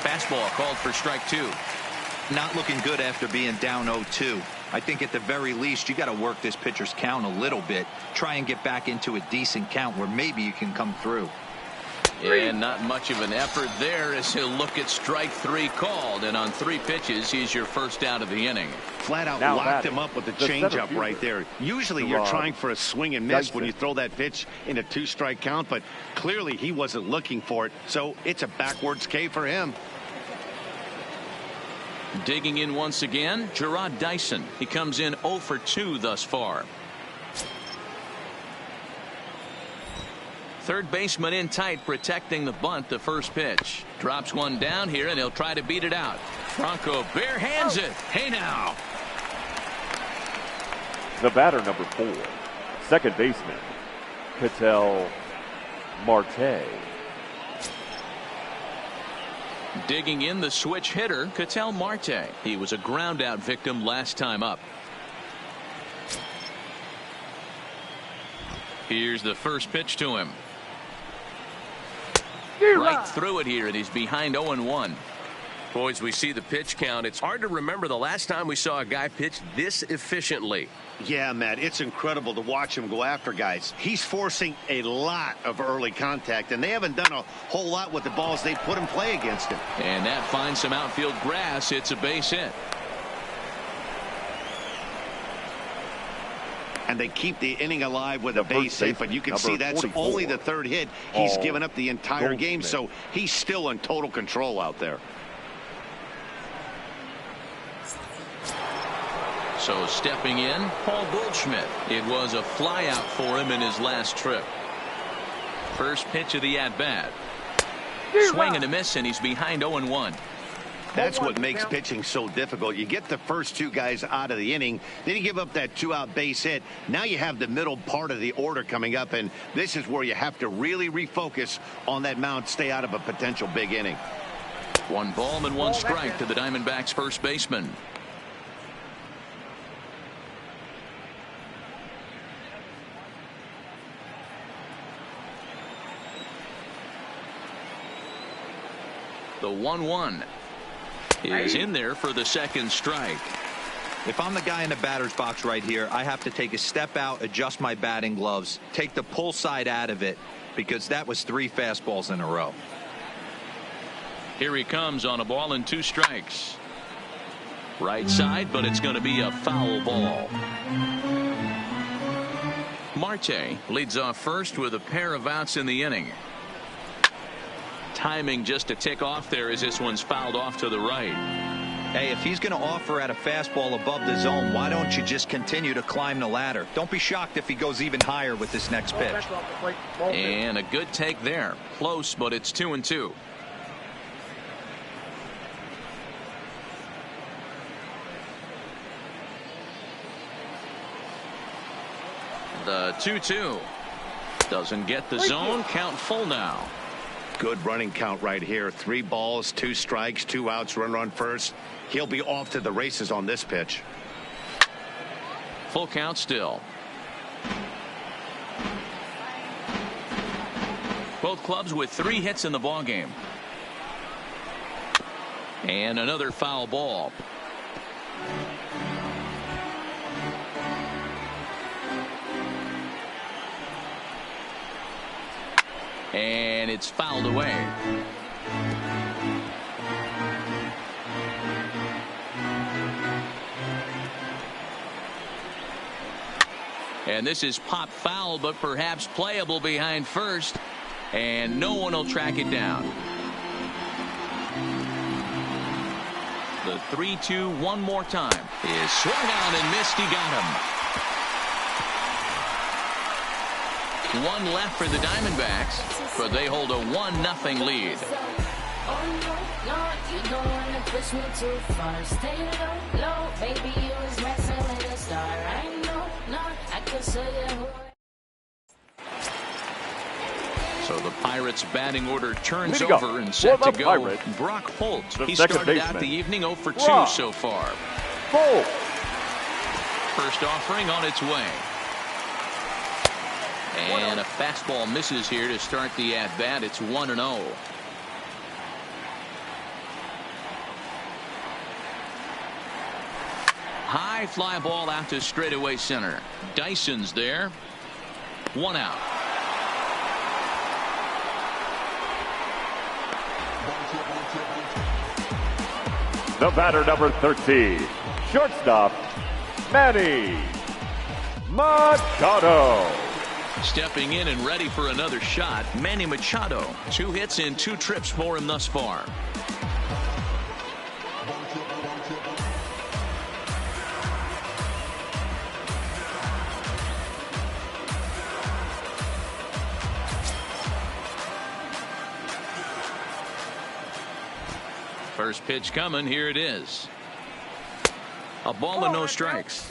Fastball called for strike 2. Not looking good after being down 0-2. I think at the very least you got to work this pitcher's count a little bit. Try and get back into a decent count where maybe you can come through. And not much of an effort there as he'll look at strike 3 called, and on 3 pitches he's your first out of the inning. Flat out now locked him up with the changeup right there. Usually you're trying for a swing and miss when you throw that pitch in a 2-strike count, but clearly he wasn't looking for it, so it's a backwards K for him. Digging in once again, Gerard Dyson. He comes in 0 for 2 thus far. Third baseman in tight, protecting the bunt. The first pitch drops one down here, and he'll try to beat it out. Franco barehands it. Hey now. The batter, number 4. Second baseman, Ketel Marte. Digging in, the switch hitter, Ketel Marte. He was a ground out victim last time up. Here's the first pitch to him. Right through it here, and he's behind 0-1. Boys, we see the pitch count. It's hard to remember the last time we saw a guy pitch this efficiently. Yeah, Matt, it's incredible to watch him go after guys. He's forcing a lot of early contact, and they haven't done a whole lot with the balls they put in play against him. And that finds some outfield grass. It's a base hit. And they keep the inning alive with a base hit, but you can see that's 44. only the 3rd hit he's given up the entire game, so he's still in total control out there. So stepping in, Paul Goldschmidt. It was a flyout for him in his last trip. First pitch of the at-bat. Swing and a miss, and he's behind 0-1. That's what makes pitching so difficult. You get the first 2 guys out of the inning, then you give up that 2-out base hit. Now you have the middle part of the order coming up, and this is where you have to really refocus on that mound, stay out of a potential big inning. 1 ball and 1 strike to the Diamondbacks first baseman. The 1-1 is in there for the second strike. If I'm the guy in the batter's box right here, I have to take a step out, adjust my batting gloves, take the pull side out of it, because that was 3 fastballs in a row. Here he comes on a ball and 2 strikes. Right side, but it's going to be a foul ball. Marte leads off first with a pair of outs in the inning. Timing just to tick off there as this one's fouled off to the right. Hey, if he's going to offer at a fastball above the zone, why don't you just continue to climb the ladder? Don't be shocked if he goes even higher with this next pitch. And a good take there. Close, but it's 2-2. The 2-2 doesn't get the zone. Count full now. Good running count right here. 3 balls, 2 strikes, 2 outs, runner on first. He'll be off to the races on this pitch. Full count still. Both clubs with 3 hits in the ballgame. And another foul ball. And it's fouled away. And this is pop foul, but perhaps playable behind first. And no one will track it down. The 3-2 one more time is swung out and missed. He got him. 1 left for the Diamondbacks, but they hold a 1-0 lead. So the Pirates batting order turns over and set to go. Pirates, Brock Holt. He second started baseman. out the evening 0 for 2 Brock so far. Holt. First offering on its way. And a fastball misses here to start the at-bat. It's 1-0. High fly ball out to straightaway center. Dyson's there. 1 out. The batter, number 13, shortstop, Manny Machado. Stepping in and ready for another shot, Manny Machado. 2 hits and 2 trips for him thus far. First pitch coming. Here it is. A ball and no strikes.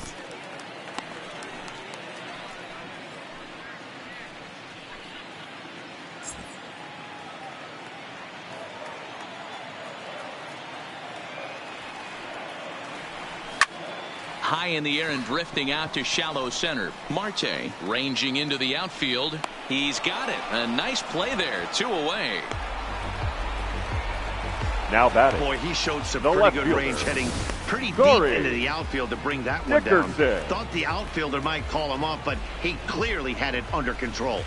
High in the air and drifting out to shallow center. Marte ranging into the outfield. He's got it. A nice play there. 2 away. Now batting. Boy, he showed some The pretty left good fielder, range, heading pretty Corey deep into the outfield to bring that one Dickerson. down. Thought the outfielder might call him off, but he clearly had it under control.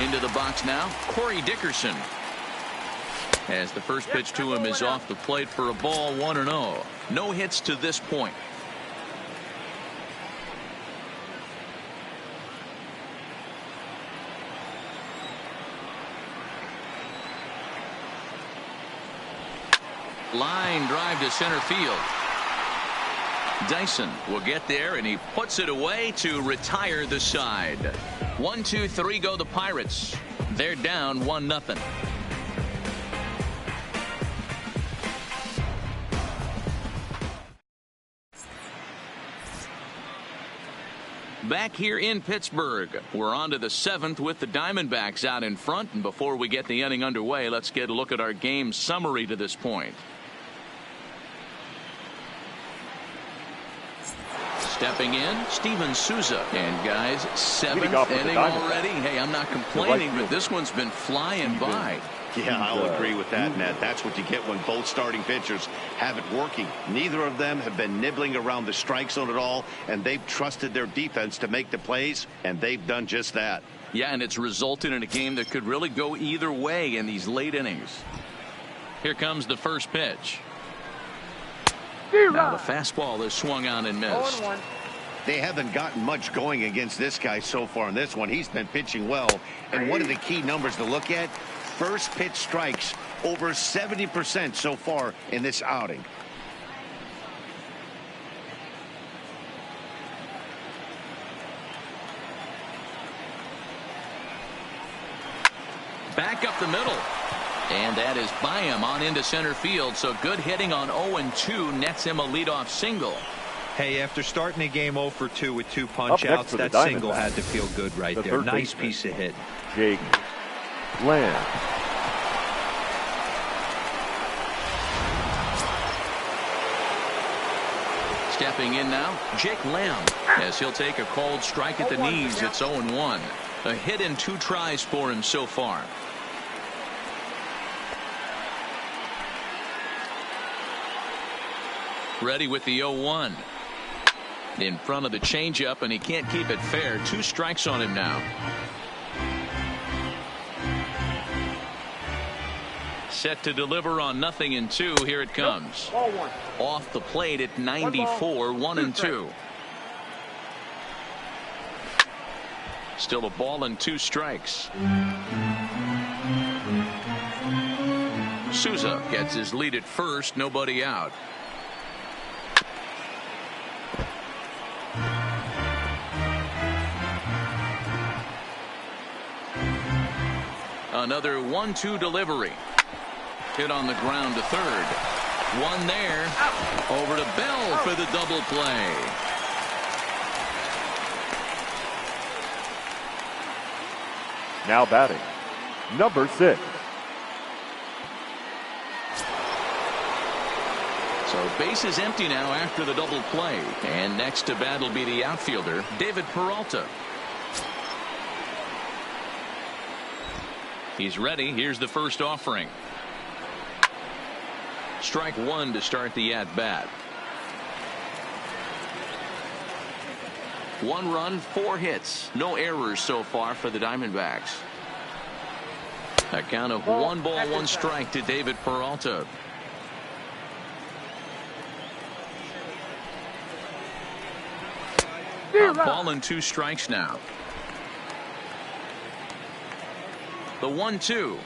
Into the box now, Corey Dickerson. As the first pitch to him is off the plate for a ball. 1-0. No hits to this point. Line drive to center field. Dyson will get there, and he puts it away to retire the side. 1, 2, 3 go the Pirates. They're down 1-0. Back here in Pittsburgh, we're on to the 7th with the Diamondbacks out in front. And before we get the inning underway, let's get a look at our game summary to this point. Stepping in, Steven Souza. And guys, 7th inning already. Hey, I'm not complaining, but this one's been flying by. Yeah, I'll agree with that, Ned. That's what you get when both starting pitchers have it working. Neither of them have been nibbling around the strike zone at all, and they've trusted their defense to make the plays, and they've done just that. Yeah, and it's resulted in a game that could really go either way in these late innings. Here comes the first pitch. Now the fastball is swung on and missed. They haven't gotten much going against this guy so far in this one. He's been pitching well. And one of the key numbers to look at, first pitch strikes, over 70% so far in this outing. Back up the middle. And that is by him on into center field. So good hitting on 0-2 nets him a leadoff single. Hey, after starting a game 0 for 2 with 2 punch outs, that single had to feel good right there. Nice piece of hit. Jake Lamb. Stepping in now, Jake Lamb, as he'll take a cold strike at the knees. It's 0-1. A hit in 2 tries for him so far. Ready with the 0-1. In front of the changeup, and he can't keep it fair. 2 strikes on him now. Set to deliver on 0-2. Here it comes. Off the plate at 94, 1-2. Still a ball and 2 strikes. Souza gets his lead at first, nobody out. Another 1-2 delivery. Hit on the ground to third. One there. Over to Bell for the double play. Now batting, number 6. So base is empty now after the double play. And next to bat will be the outfielder, David Peralta. He's ready. Here's the first offering. Strike 1 to start the at-bat. 1 run, 4 hits. No errors so far for the Diamondbacks. A count of 1 ball, 1 strike to David Peralta. A ball and 2 strikes now. The 1-2.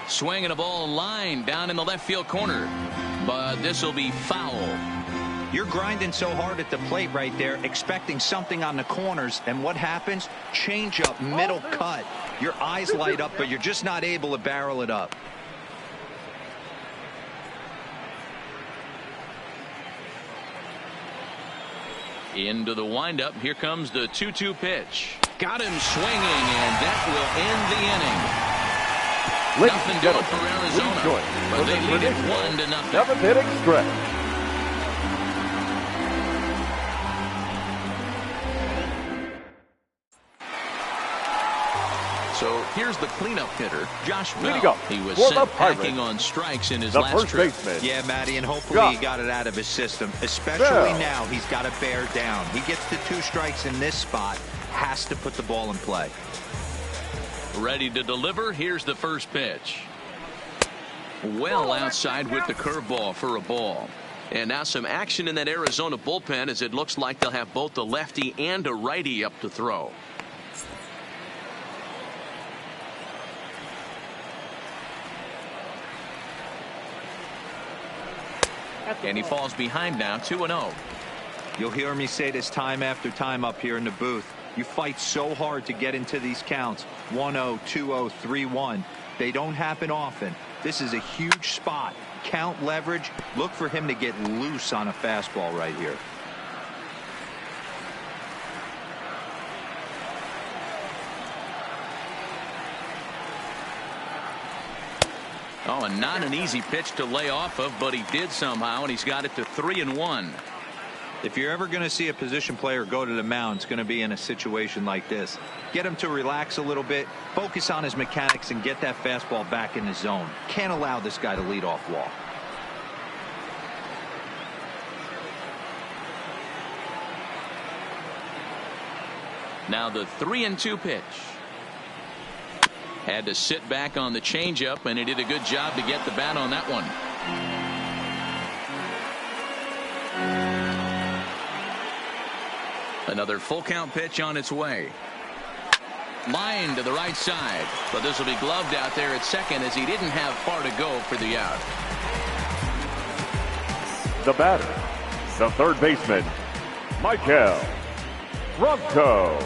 Swinging a ball line down in the left field corner. But this will be foul. You're grinding so hard at the plate right there, expecting something on the corners, and what happens? Change up, middle cut. Your eyes light up, but you're just not able to barrel it up. Into the windup. Here comes the 2-2 pitch. Got him swinging, and that will end the inning. Nothing doing for Arizona, but they lead it 1-0. 7th inning stretch. So here's the cleanup hitter, Josh Bell. He was sent packing on strikes in his last trip. Yeah, Matty, and hopefully he got it out of his system. Especially now, he's got to bear down. He gets the 2 strikes in this spot, has to put the ball in play. Ready to deliver. Here's the first pitch. Well outside with the curveball for a ball. And now some action in that Arizona bullpen, as it looks like they'll have both a lefty and a righty up to throw. And he falls behind now, 2-0. You'll hear me say this time after time up here in the booth. You fight so hard to get into these counts. 1-0, 2-0, 3-1. They don't happen often. This is a huge spot. Count leverage. Look for him to get loose on a fastball right here. Oh, and not an easy pitch to lay off of, but he did somehow, and he's got it to 3-1. If you're ever going to see a position player go to the mound, it's going to be in a situation like this. Get him to relax a little bit, focus on his mechanics, and get that fastball back in the zone. Can't allow this guy to lead off walk. Now the 3-2 pitch. Had to sit back on the changeup, and he did a good job to get the bat on that one. Another full count pitch on its way. Line to the right side, but this will be gloved out there at second as he didn't have far to go for the out. The batter, the third baseman, Michael Franco.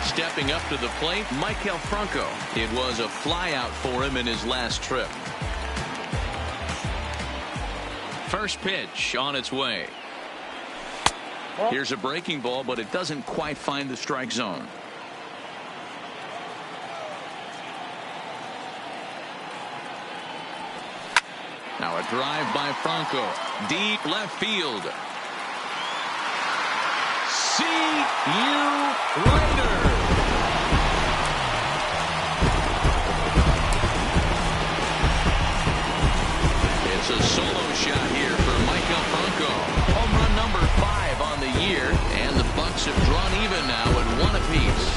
Stepping up to the plate, Michael Franco. It was a flyout for him in his last trip. First pitch on its way. Here's a breaking ball, but it doesn't quite find the strike zone. Now a drive by Franco. Deep left field. See you later. It's a solo shot here for Michael Franco. Home run number 5 on the year, and the Bucks have drawn even now at 1 apiece.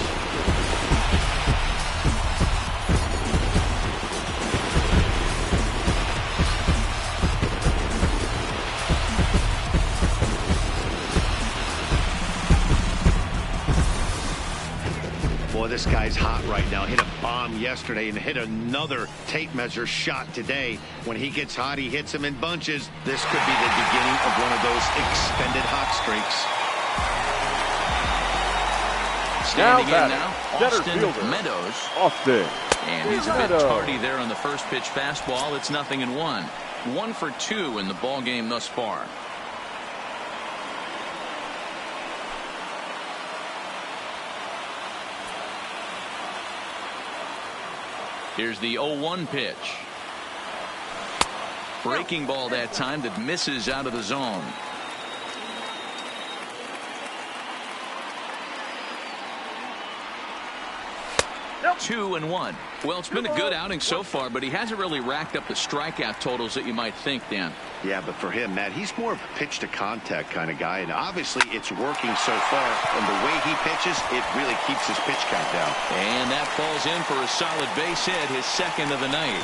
Boy, this guy's hot right now. Hit a bomb yesterday and hit another tape measure shot today. When he gets hot, he hits them in bunches. This could be the beginning of one of those extended hot streaks. Standing in batting, now, center fielder, Austin Meadows. Austin. And he's a bit tardy there on the first pitch fastball. It's 0-1. 1 for 2 in the ball game thus far. Here's the 0-1 pitch. Breaking ball that time that misses out of the zone. Nope. 2-1. Well, it's been a good outing so far, but he hasn't really racked up the strikeout totals that you might think, Dan. Yeah, but for him, Matt, he's more of a pitch to contact kind of guy, and obviously it's working so far. And the way he pitches, it really keeps his pitch count down. And that falls in for a solid base hit, his second of the night.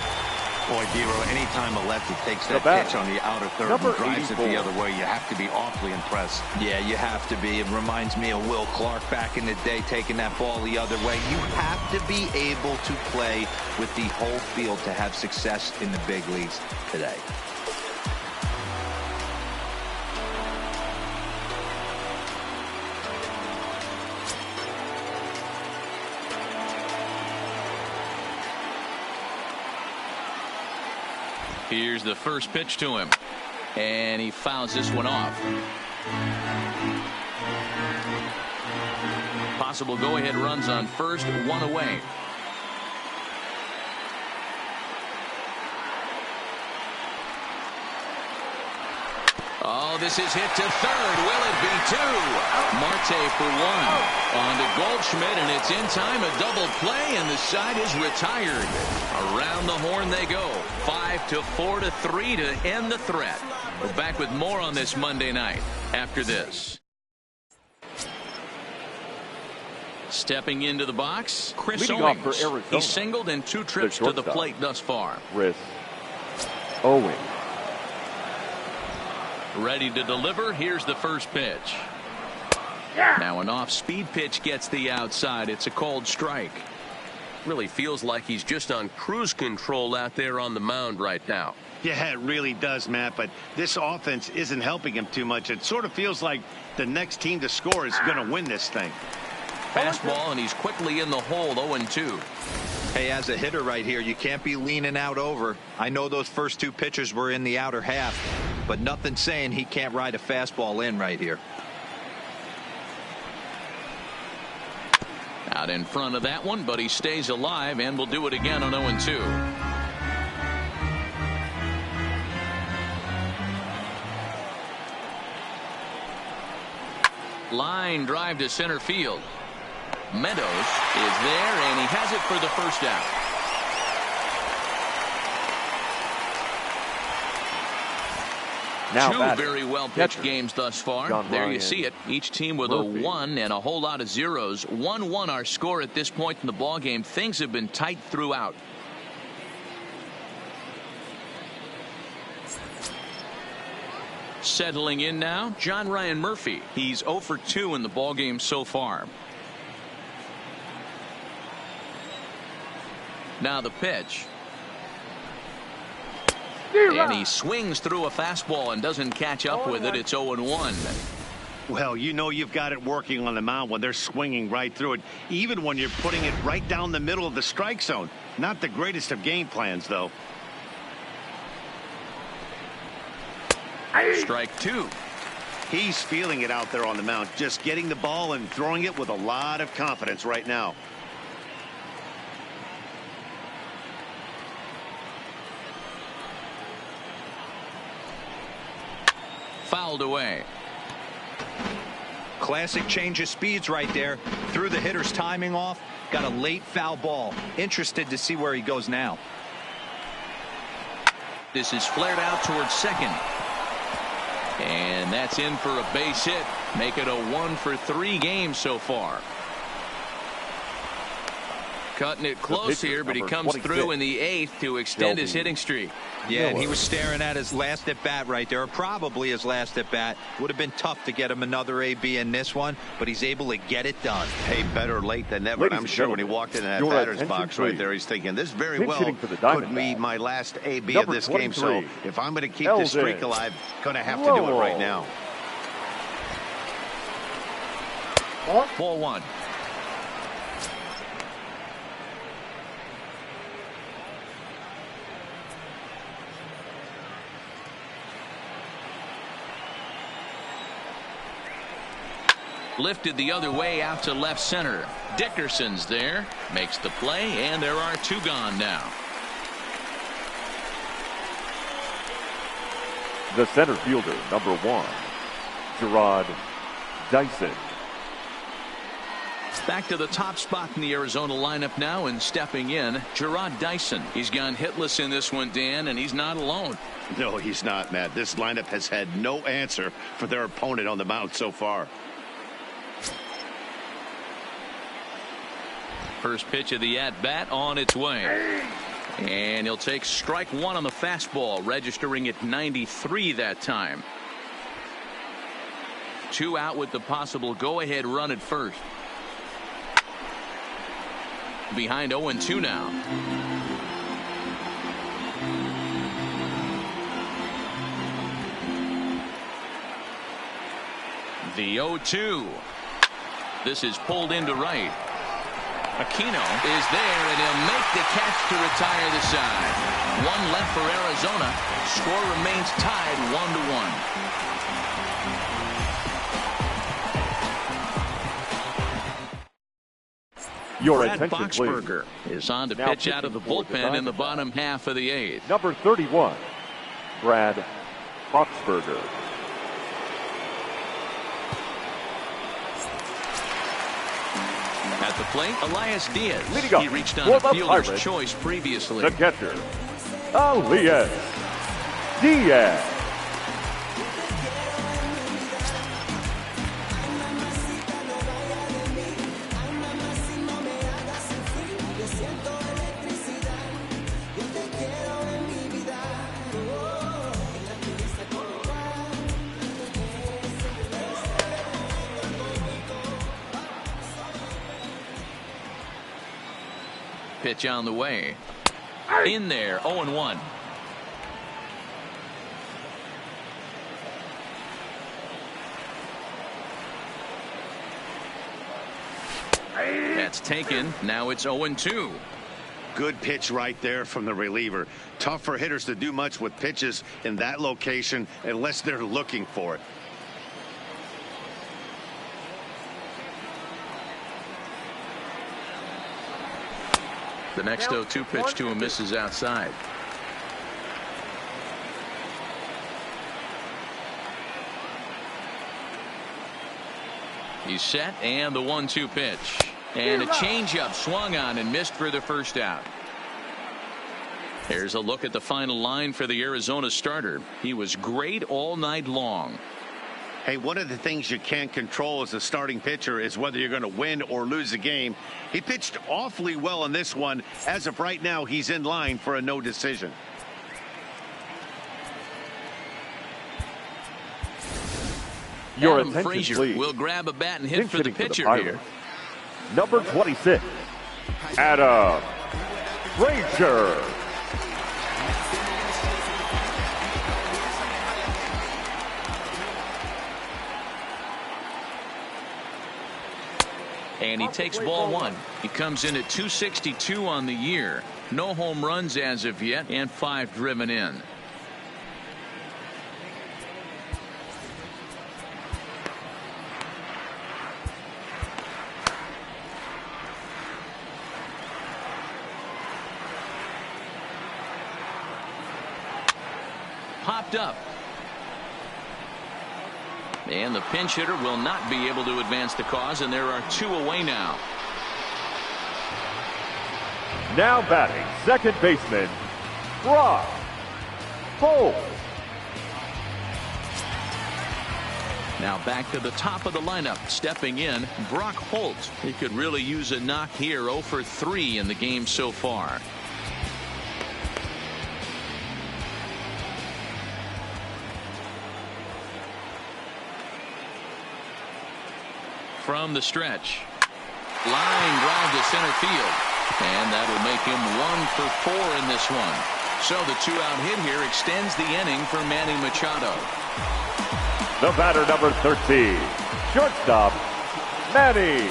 Boy, Dero, anytime a lefty takes that pitch on the outer third and drives it the other way, you have to be awfully impressed. Yeah, you have to be. It reminds me of Will Clark back in the day taking that ball the other way. You have to be able to play with the whole field to have success in the big leagues today. Here's the first pitch to him, and he fouls this one off. Possible go-ahead runs on first, 1 away. Oh, this is hit to third. Will it be 2? Marte for 1. On to Goldschmidt, and it's in time. A double play, and the side is retired. Around the horn they go. 5-4 to 3 to end the threat. We're back with more on this Monday night after this. Stepping into the box, Chris Leading off for Owings. Arizona, He's singled in 2 trips to the plate thus far. Chris Owings. Ready to deliver. Here's the first pitch. Now an off-speed pitch gets the outside. It's a cold strike. Really feels like he's just on cruise control out there on the mound right now. Yeah, it really does, Matt, but this offense isn't helping him too much. It sort of feels like the next team to score is going to win this thing. Fastball, and he's quickly in the hole, 0-2. Hey, as a hitter right here, you can't be leaning out over. I know those first 2 pitchers were in the outer half, but nothing saying he can't ride a fastball in right here. Out in front of that one, but he stays alive and will do it again on 0-2. Line drive to center field. Meadows is there, and he has it for the first out. Now 2 very well pitched games thus far. John There Ryan. you see it. Each team with Murphy. a 1 and a whole lot of zeros. 1-1 our score at this point in the ball game. Things have been tight throughout. Settling in now, John Ryan Murphy. He's 0 for 2 in the ballgame so far. Now the pitch. And he swings through a fastball and doesn't catch up with it. It's 0-1. Well, you know you've got it working on the mound when they're swinging right through it, even when you're putting it right down the middle of the strike zone. Not the greatest of game plans, though. Strike 2. He's feeling it out there on the mound, just getting the ball and throwing it with a lot of confidence right now. Fouled away. Classic change of speeds right there. Threw the hitter's timing off. Got a late foul ball. Interested to see where he goes now. This is flared out towards second. And that's in for a base hit. Make it a 1 for 3 game so far. Cutting it close here, but he comes through in the 8th to extend his hitting streak. Yeah, and he was staring at his last at bat right there, or probably his last at bat. Would have been tough to get him another AB in this one, but he's able to get it done. Hey, better late than never. And I'm sure when he walked into that batter's box right there, he's thinking, this very well could be my last AB of this game. So if I'm going to keep this streak alive, going to have to do it right now. Ball 1. Lifted the other way out to left center. Dickerson's there. Makes the play, and there are 2 gone now. The center fielder, number 1, Gerard Dyson. Back to the top spot in the Arizona lineup now, and stepping in, Gerard Dyson. He's gone hitless in this one, Dan, and he's not alone. No, he's not, Matt. This lineup has had no answer for their opponent on the mound so far. First pitch of the at-bat on its way. And he'll take strike 1 on the fastball, registering at 93 that time. 2 out with the possible go-ahead run at first. Behind 0-2 now. The 0-2. This is pulled into right. Aquino is there, and he'll make the catch to retire the side. 1 left for Arizona. Score remains tied 1-1. Your Brad attention, Boxberger please. is on to Now pitch out of the pitching for bullpen in the bottom half of the 8th. Number 31, Brad Boxberger. At the plate, Elias Diaz. Leading He up reached on for a the fielder's Pirates, choice previously. the catcher, Elias Diaz. Pitch on the way. In there, 0-1. That's taken. Now it's 0-2. Good pitch right there from the reliever. Tough for hitters to do much with pitches in that location unless they're looking for it. The next 0-2 pitch to him misses outside. He's set, and the 1-2 pitch. And a changeup swung on and missed for the first out. Here's a look at the final line for the Arizona starter. He was great all night long. Hey, one of the things you can't control as a starting pitcher is whether you're going to win or lose a game. He pitched awfully well in this one. As of right now, he's in line for a no decision. Your Adam attention, Frazier please. will grab a bat and hit Pinch for the hitting pitcher Pirates. here. Number 26, Adam Frazier. And he takes ball one. He comes in at 262 on the year. No home runs as of yet, and 5 driven in. Popped up. And the pinch hitter will not be able to advance the cause, and there are 2 away now. Now batting, second baseman, Brock Holt. Now back to the top of the lineup. Stepping in, Brock Holt. He could really use a knock here. 0 for 3 in the game so far. From the stretch. Line drive to center field. And that will make him 1 for 4 in this one. So the 2-out hit here extends the inning for Manny Machado. The batter, number 13, shortstop, Manny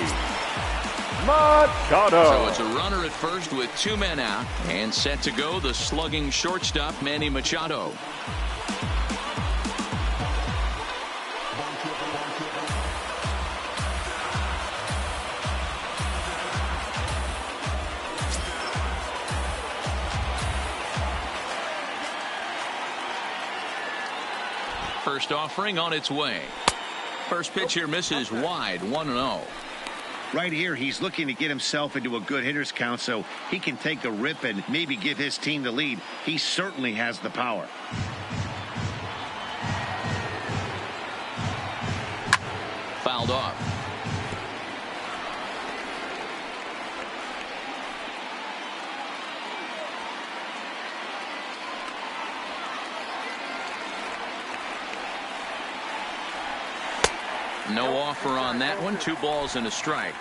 Machado. So it's a runner at first with 2 men out. And set to go the slugging shortstop, Manny Machado. First offering on its way. First pitch here misses wide, 1-0. Right here, he's looking to get himself into a good hitter's count so he can take a rip and maybe give his team the lead. He certainly has the power. Fouled off. No offer on that one. 2 balls and a strike.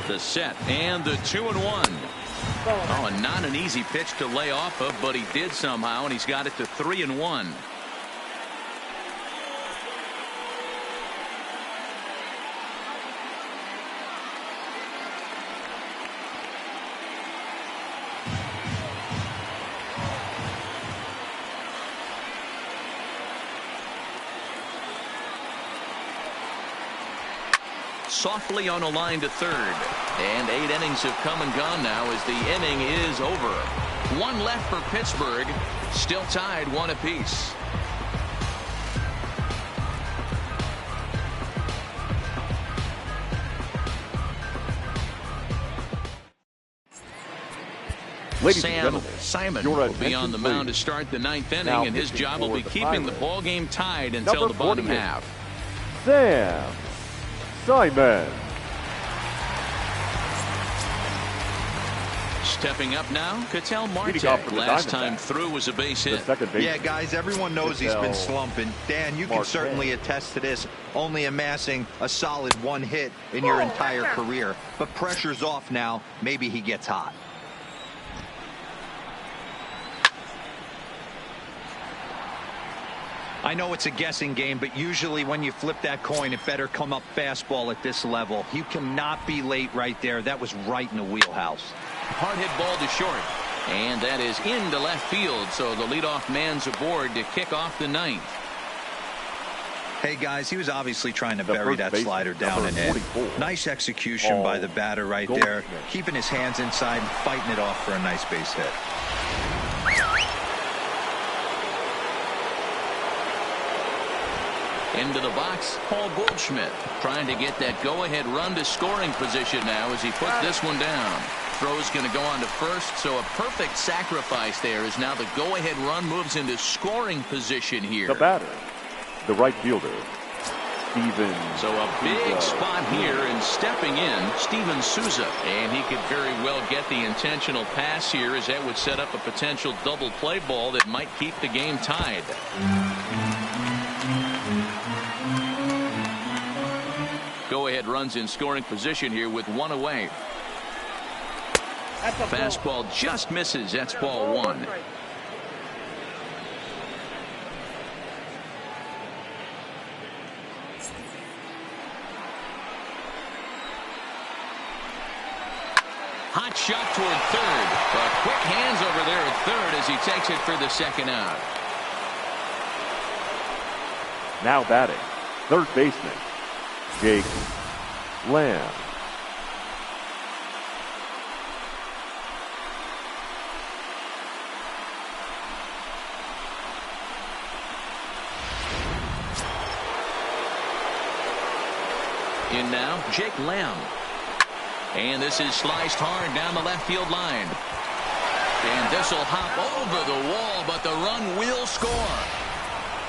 The set and the 2-1. Oh, and not an easy pitch to lay off of, but he did somehow, and he's got it to 3-1. Softly on a line to third. And 8 innings have come and gone now as the inning is over. 1 left for Pittsburgh. Still tied 1 apiece. Ladies and gentlemen, Simon your will be on attention, the mound to please. start the 9th inning, Now and his pitching job will for be the keeping the Pirates. ball game tied until Number the bottom 48, half. Sam Simon. Stepping up now, Ketel Leading off Marte. for the Last time Diamondbacks. through was a base The hit. second baseman. Yeah, guys, everyone knows he's been slumping. Dan, you can Marte. certainly attest to this, only amassing a solid 1 hit in your entire career. But pressure's off now. Maybe he gets hot. I know it's a guessing game, but usually when you flip that coin, it better come up fastball at this level. You cannot be late right there. That was right in the wheelhouse. Hard hit ball to short. And that is into left field. So the leadoff man's aboard to kick off the 9th. Hey, guys, he was obviously trying to The bury first that baseman, slider down and number in. 44. Nice execution by the batter right there. Goldschmidt. Keeping his hands inside and fighting it off for a nice base hit. Into the box, Paul Goldschmidt trying to get that go-ahead run to scoring position now as he puts this one down. Throw's going to go on to first, so a perfect sacrifice there as now the go-ahead run moves into scoring position here. The batter, the right fielder, Steven. So a big spot here, and stepping in, Steven Souza. And he could very well get the intentional pass here, as that would set up a potential double play ball that might keep the game tied. Go-ahead runs in scoring position here with one away. Fastball just misses. That's ball one. Hot shot toward third, but quick hands over there at third as he takes it for the second out. Now batting, third baseman, Jake Lamb. In now, Jake Lamb. And this is sliced hard down the left field line. And this will hop over the wall, but the run will score.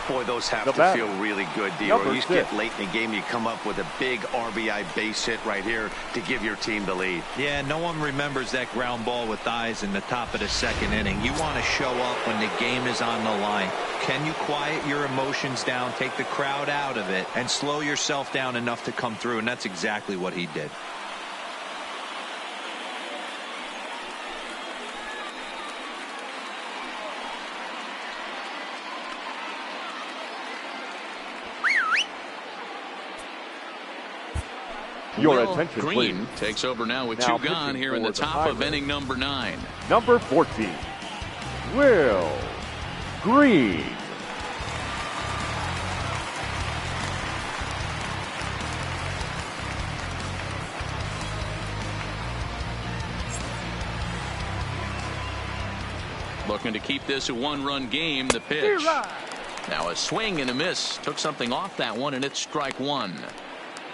Boy, those have to feel really good, Dero. You get late in the game, you come up with a big RBI base hit right here to give your team the lead. Yeah, no one remembers that ground ball with eyes in the top of the second inning. You want to show up when the game is on the line. Can you quiet your emotions down, take the crowd out of it, and slow yourself down enough to come through? And that's exactly what he did. Your attention, Green please. takes over now with Now two gone here in the top of inning number 9. Number 14, Will Green. Looking to keep this a one-run game. The pitch. Now a swing and a miss. Took something off that one, and it's strike one.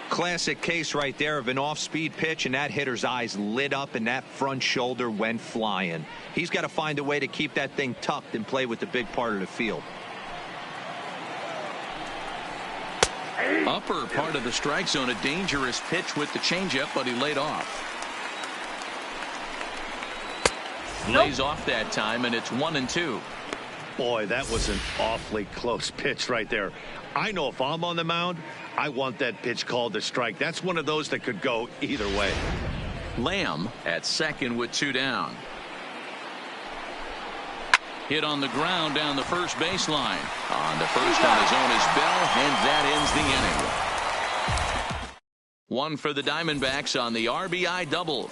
Classic case right there of an off-speed pitch, and that hitter's eyes lit up and that front shoulder went flying. He's got to find a way to keep that thing tucked and play with the big part of the field. Upper part of the strike zone, a dangerous pitch with the changeup, but he laid off. Lays off that time, and it's 1-2. Boy, that was an awfully close pitch right there. I know if I'm on the mound, I want that pitch called a strike. That's one of those that could go either way. Lamb at second with 2 down. Hit on the ground down the first baseline. On the first on his own is Bell, and that ends the inning. One for the Diamondbacks on the RBI double.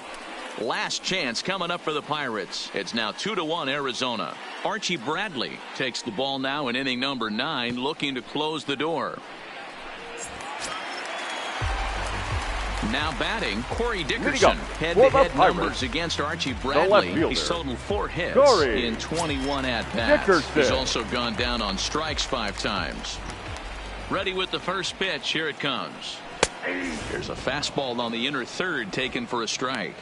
Last chance coming up for the Pirates. It's now 2-1 Arizona. Archie Bradley takes the ball now in inning number 9, looking to close the door. Now batting, Corey Dickerson. Head-to-head numbers against Archie Bradley. He's totaled 4 hits in 21 at-bats. He's also gone down on strikes 5 times. Ready with the first pitch. Here it comes. There's a fastball on the inner third taken for a strike.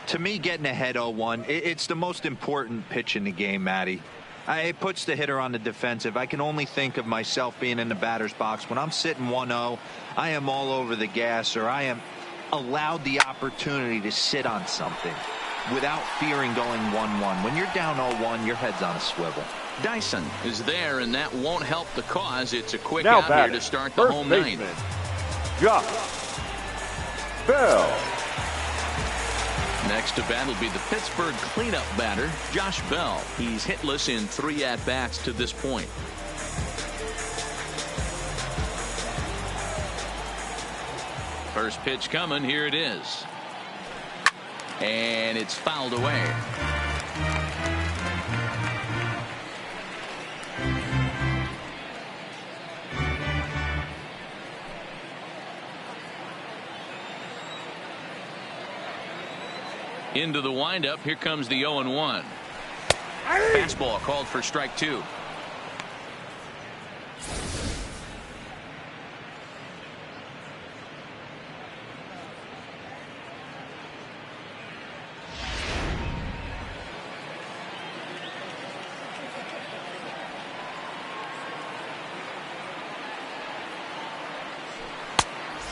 To me, getting ahead 0-1, it's the most important pitch in the game, Matty. It puts the hitter on the defensive. I can only think of myself being in the batter's box. When I'm sitting 1-0, I am all over the gas, or I am allowed the opportunity to sit on something without fearing going 1-1. When you're down 0-1, your head's on a swivel. Dyson is there, and that won't help the cause. It's a quick out here to start the home ninth. Josh Bell. Next to bat will be the Pittsburgh cleanup batter, Josh Bell. He's hitless in 3 at-bats to this point. First pitch coming. Here it is. And it's fouled away. Into the windup. Here comes the 0-1. Fastball called for strike 2.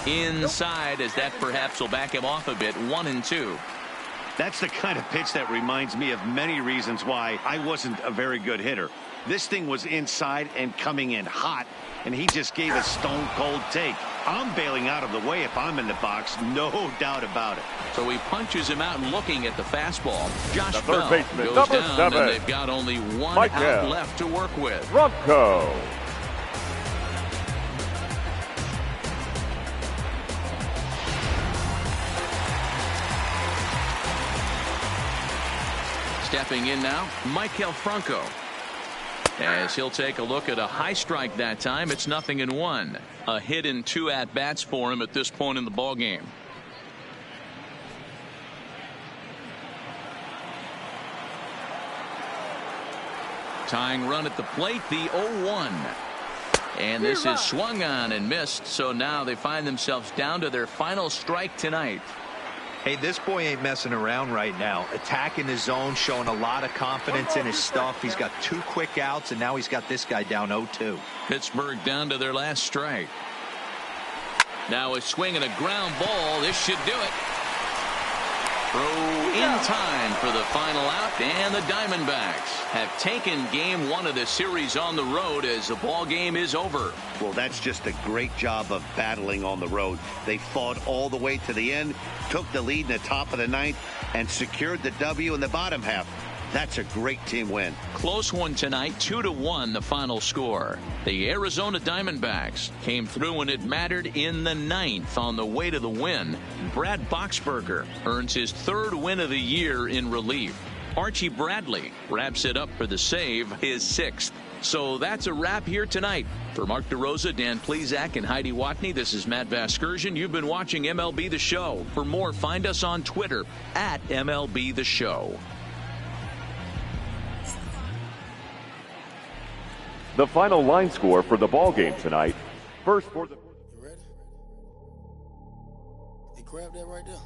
inside, as that perhaps will back him off a bit. 1-2. That's the kind of pitch that reminds me of many reasons why I wasn't a very good hitter. This thing was inside and coming in hot, and he just gave a stone-cold take. I'm bailing out of the way if I'm in the box, no doubt about it. So he punches him out looking at the fastball. Josh The Bell third baseman, goes number down, 7. and they've got only one Michael out left to work with. Bronco. Stepping in now, Michael Franco. As he'll take a look at a high strike that time. It's 0-1. A hit in 2 at-bats for him at this point in the ball game. Tying run at the plate, the 0-1. And this is swung on and missed, so now they find themselves down to their final strike tonight. Hey, this boy ain't messing around right now. Attacking the zone, showing a lot of confidence in his stuff. He's got 2 quick outs, and now he's got this guy down 0-2. Pittsburgh down to their last strike. Now a swing and a ground ball. This should do it. Throw in time for the final out, and the Diamondbacks have taken game 1 of the series on the road as the ball game is over. Well, that's just a great job of battling on the road. They fought all the way to the end, took the lead in the top of the 9th, and secured the W in the bottom half. That's a great team win. Close one tonight, 2-1 the final score. The Arizona Diamondbacks came through when it mattered in the 9th on the way to the win. Brad Boxberger earns his 3rd win of the year in relief. Archie Bradley wraps it up for the save, his 6th. So that's a wrap here tonight. For Mark DeRosa, Dan Plesac, and Heidi Watney, this is Matt Vasgersian. You've been watching MLB The Show. For more, find us on Twitter at MLB The Show. The final line score for the ball game tonight. First for the... You ready? Hey, grab that right there.